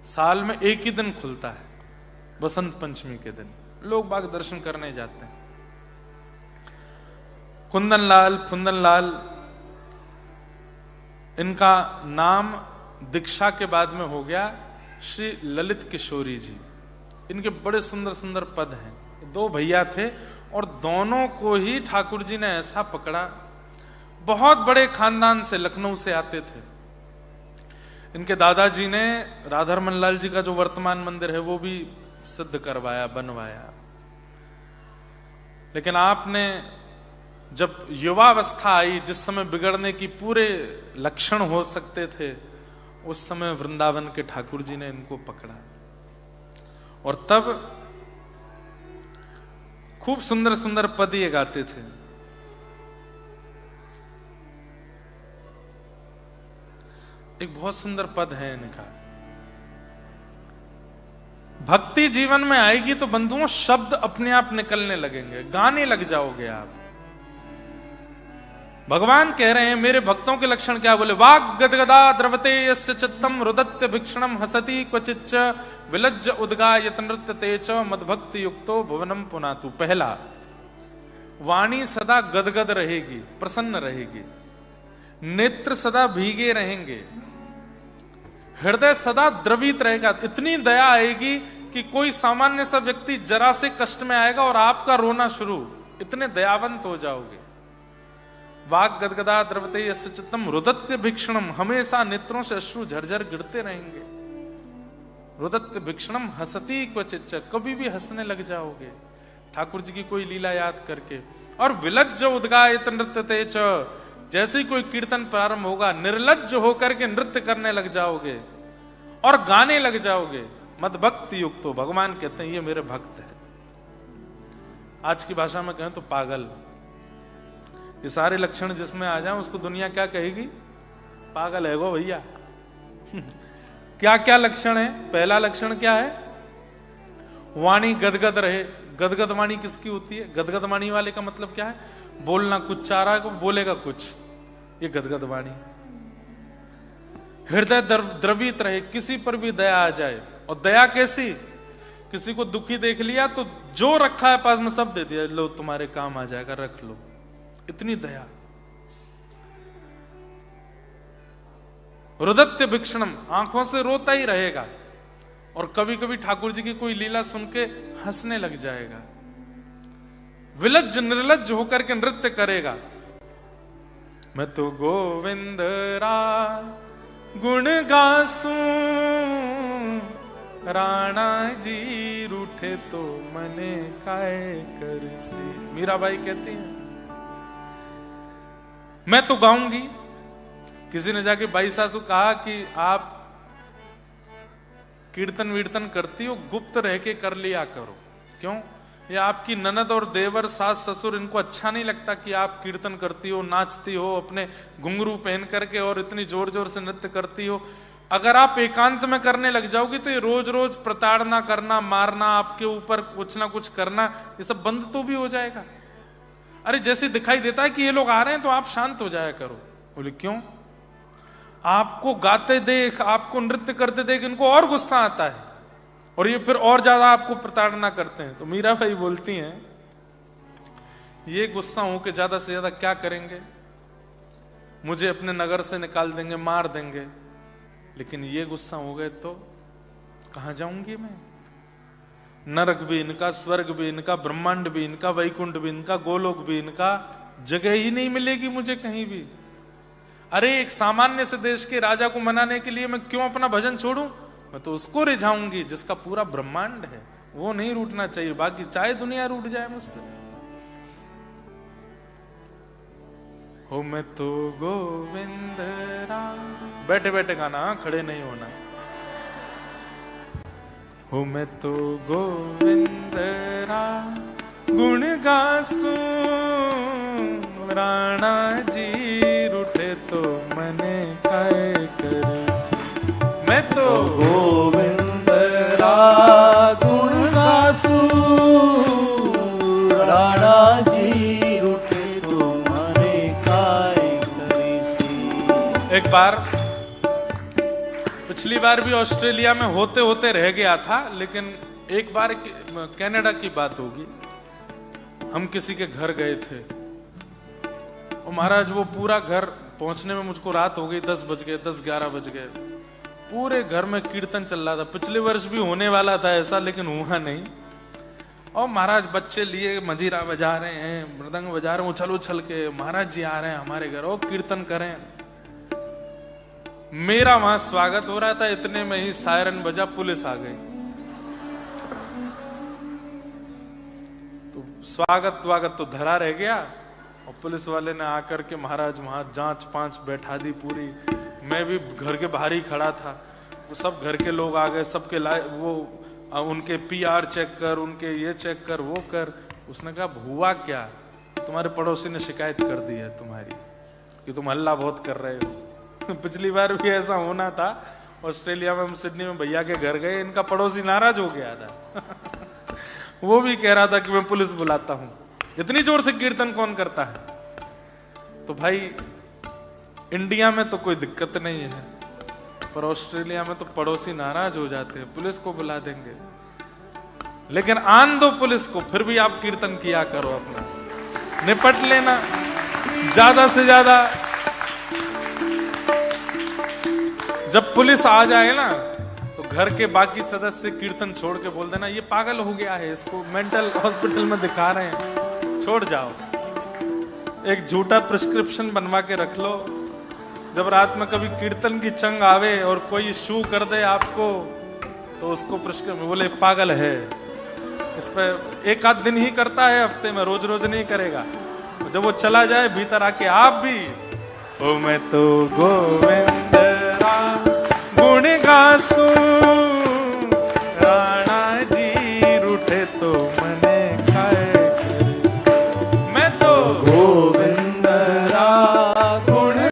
साल में एक ही दिन खुलता है, बसंत पंचमी के दिन लोग बाग दर्शन करने जाते हैं। कुंदन लाल फुंदन लाल, इनका नाम दीक्षा के बाद में हो गया श्री ललित किशोरी जी। इनके बड़े सुंदर सुंदर पद हैं। दो भैया थे और दोनों को ही ठाकुर जी ने ऐसा पकड़ा, बहुत बड़े खानदान से, लखनऊ से आते थे। इनके दादाजी ने राधारमन लाल जी का जो वर्तमान मंदिर है वो भी सिद्ध करवाया, बनवाया। लेकिन आपने जब युवावस्था आई, जिस समय बिगड़ने की पूरे लक्षण हो सकते थे, उस समय वृंदावन के ठाकुर जी ने इनको पकड़ा और तब खूब सुंदर सुंदर पद ये गाते थे। एक बहुत सुंदर पद है इनका, भक्ति जीवन में आएगी तो बंधुओं शब्द अपने आप निकलने लगेंगे, गाने लग जाओगे आप। भगवान कह रहे हैं मेरे भक्तों के लक्षण क्या, बोले वाग गदगदा द्रवते यस्य चित्तम रुदत्य भिक्षणम हसति क्वचिच्च विलज्ज उद्गायत नृत्यते च मद्भक्ति युक्तो भुवनम पुनातु। पहला, वाणी सदा गदगद रहेगी, प्रसन्न रहेगी, नेत्र सदा भीगे रहेंगे, हृदय सदा द्रवित रहेगा। इतनी दया आएगी कि कोई सामान्य सा व्यक्ति जरा से कष्ट में आएगा और आपका रोना शुरू, इतने दयावंत हो जाओगे। वाग गदगदा द्रवते यस्य चित्तम रुदत्य भिक्षणम, हमेशा नेत्रों से अश्रु झरझर गिरते रहेंगे। रुदत्य भिक्षणम हसति क्वचिच्च, कभी भी हंसने लग जाओगे ठाकुर जी की कोई लीला याद करके। और विलज्ज उद्गायत नृत्यते च, जैसे ही कोई कीर्तन प्रारंभ होगा निर्लज्ज होकर के नृत्य करने लग जाओगे और गाने लग जाओगे। मद भक्ति युक्तो, भगवान कहते हैं ये मेरे भक्त है। आज की भाषा में कहें तो पागल। ये सारे लक्षण जिसमें आ जाएं उसको दुनिया क्या कहेगी? पागल है वो भैया। क्या क्या लक्षण है? पहला लक्षण क्या है? वाणी गदगद रहे। गदगद वाणी किसकी होती है? गदगद वाणी वाले का मतलब क्या है? बोलना कुछ चाह रहा है, बोलेगा कुछ, ये गदगद वाणी। हृदय द्रवित रहे, किसी पर भी दया आ जाए। और दया कैसी? किसी को दुखी देख लिया तो जो रखा है पास में सब दे दिया, लो तुम्हारे काम आ जाएगा, रख लो, इतनी दया। रुदत्य भिक्षणम, आंखों से रोता ही रहेगा और कभी कभी ठाकुर जी की कोई लीला सुन के हंसने लग जाएगा। विलज्ज निर्लज्ज होकर के नृत्य करेगा। मैं तो गोविंद रा गुण गासूं, राणा जी रूठे तो मने काय करसी। मीराबाई कहती है मैं तो गाऊंगी। किसी ने जाके बाई सासू कहा कि आप कीर्तन वीर्तन करती हो, गुप्त रह के कर लिया करो। क्यों? ये आपकी ननद और देवर, सास ससुर, इनको अच्छा नहीं लगता कि आप कीर्तन करती हो, नाचती हो, अपने घुंघरू पहन करके और इतनी जोर जोर से नृत्य करती हो। अगर आप एकांत में करने लग जाओगी तो ये रोज रोज प्रताड़ना करना, मारना, आपके ऊपर कुछ ना कुछ करना, ये सब बंद तो भी हो जाएगा। अरे जैसे दिखाई देता है कि ये लोग आ रहे हैं तो आप शांत हो जाया करो। बोले क्यों? आपको गाते देख, आपको नृत्य करते देख इनको और गुस्सा आता है और ये फिर और ज्यादा आपको प्रताड़ना करते हैं। तो मीराबाई बोलती हैं ये गुस्सा हो के ज्यादा से ज्यादा क्या करेंगे? मुझे अपने नगर से निकाल देंगे, मार देंगे। लेकिन ये गुस्सा हो गए तो कहां जाऊंगी मैं? नरक भी इनका, स्वर्ग भी इनका, ब्रह्मांड भी इनका, वैकुंठ भी इनका, गोलोक भी इनका, जगह ही नहीं मिलेगी मुझे कहीं भी। अरे एक सामान्य से देश के राजा को मनाने के लिए मैं क्यों अपना भजन छोड़ूं? मैं तो उसको रिझाऊंगी जिसका पूरा ब्रह्मांड है, वो नहीं रूठना चाहिए। बाकी चाहे दुनिया रूठ जाए मुझसे। हो मैं तो गोविंद राम, बैठे बैठे गाना, खड़े नहीं होना। हो मैं तो गोविंद राम गुण गासूं, राणा जी रूठे तो मने काय करसी। मैं तो गोविंद रा गुण गासूं, राणा जी रूठे तो मने काय करसी। एक बार, पिछली बार भी ऑस्ट्रेलिया में होते होते रह गया था, लेकिन एक बार कनाडा की बात होगी। हम किसी के घर गए थे और महाराज वो पूरा घर पहुंचने में मुझको रात हो गई, 10 बज गए, 10-11 बज गए। पूरे घर में कीर्तन चल रहा था। पिछले वर्ष भी होने वाला था ऐसा, लेकिन हुआ नहीं। और महाराज बच्चे लिए मजीरा बजा रहे हैं, मृदंग बजा रहे हैं, उछल उछल के। महाराज जी आ रहे हैं हमारे घर और कीर्तन करें। मेरा वहां स्वागत हो रहा था, इतने में ही सायरन बजा, पुलिस आ गई। तो स्वागत तो धरा रह गया और पुलिस वाले ने आकर के महाराज वहां जांच पांच बैठा दी पूरी। मैं भी घर के बाहर ही खड़ा था। वो सब घर के लोग आ गए, सबके वो उनके PR चेक कर, उनके ये चेक कर, वो कर। उसने कहा हुआ क्या? तुम्हारे पड़ोसी ने शिकायत कर दी है तुम्हारी कि तुम हल्ला बहुत कर रहे हो। पिछली बार भी ऐसा होना था ऑस्ट्रेलिया में। हम सिडनी में भैया के घर गए, इनका पड़ोसी नाराज हो गया था। वो भी कह रहा था कि मैं पुलिस बुलाता हूं, इतनी जोर से कीर्तन कौन करता है। तो भाई इंडिया में तो कोई दिक्कत नहीं है, पर ऑस्ट्रेलिया में तो पड़ोसी नाराज हो जाते हैं, पुलिस को बुला देंगे। लेकिन आन दो पुलिस को, फिर भी आप कीर्तन किया करो, अपना निपट लेना ज्यादा से ज्यादा। जब पुलिस आ जाए ना तो घर के बाकी सदस्य कीर्तन छोड़ के बोल देना ये पागल हो गया है, इसको मेंटल हॉस्पिटल में दिखा रहे हैं, छोड़ जाओ। एक झूठा प्रिस्क्रिप्शन बनवा के रख लो। जब रात में कभी कीर्तन की चंग आवे और कोई शू कर दे आपको, तो उसको प्रिस्क्रिप्शन बोले पागल है। इस पे एक आध दिन ही करता है हफ्ते में, रोज रोज नहीं करेगा। जब वो चला जाए भीतर आके आप भी ओ मैं तो गोविंद गुण गासूं, तो मन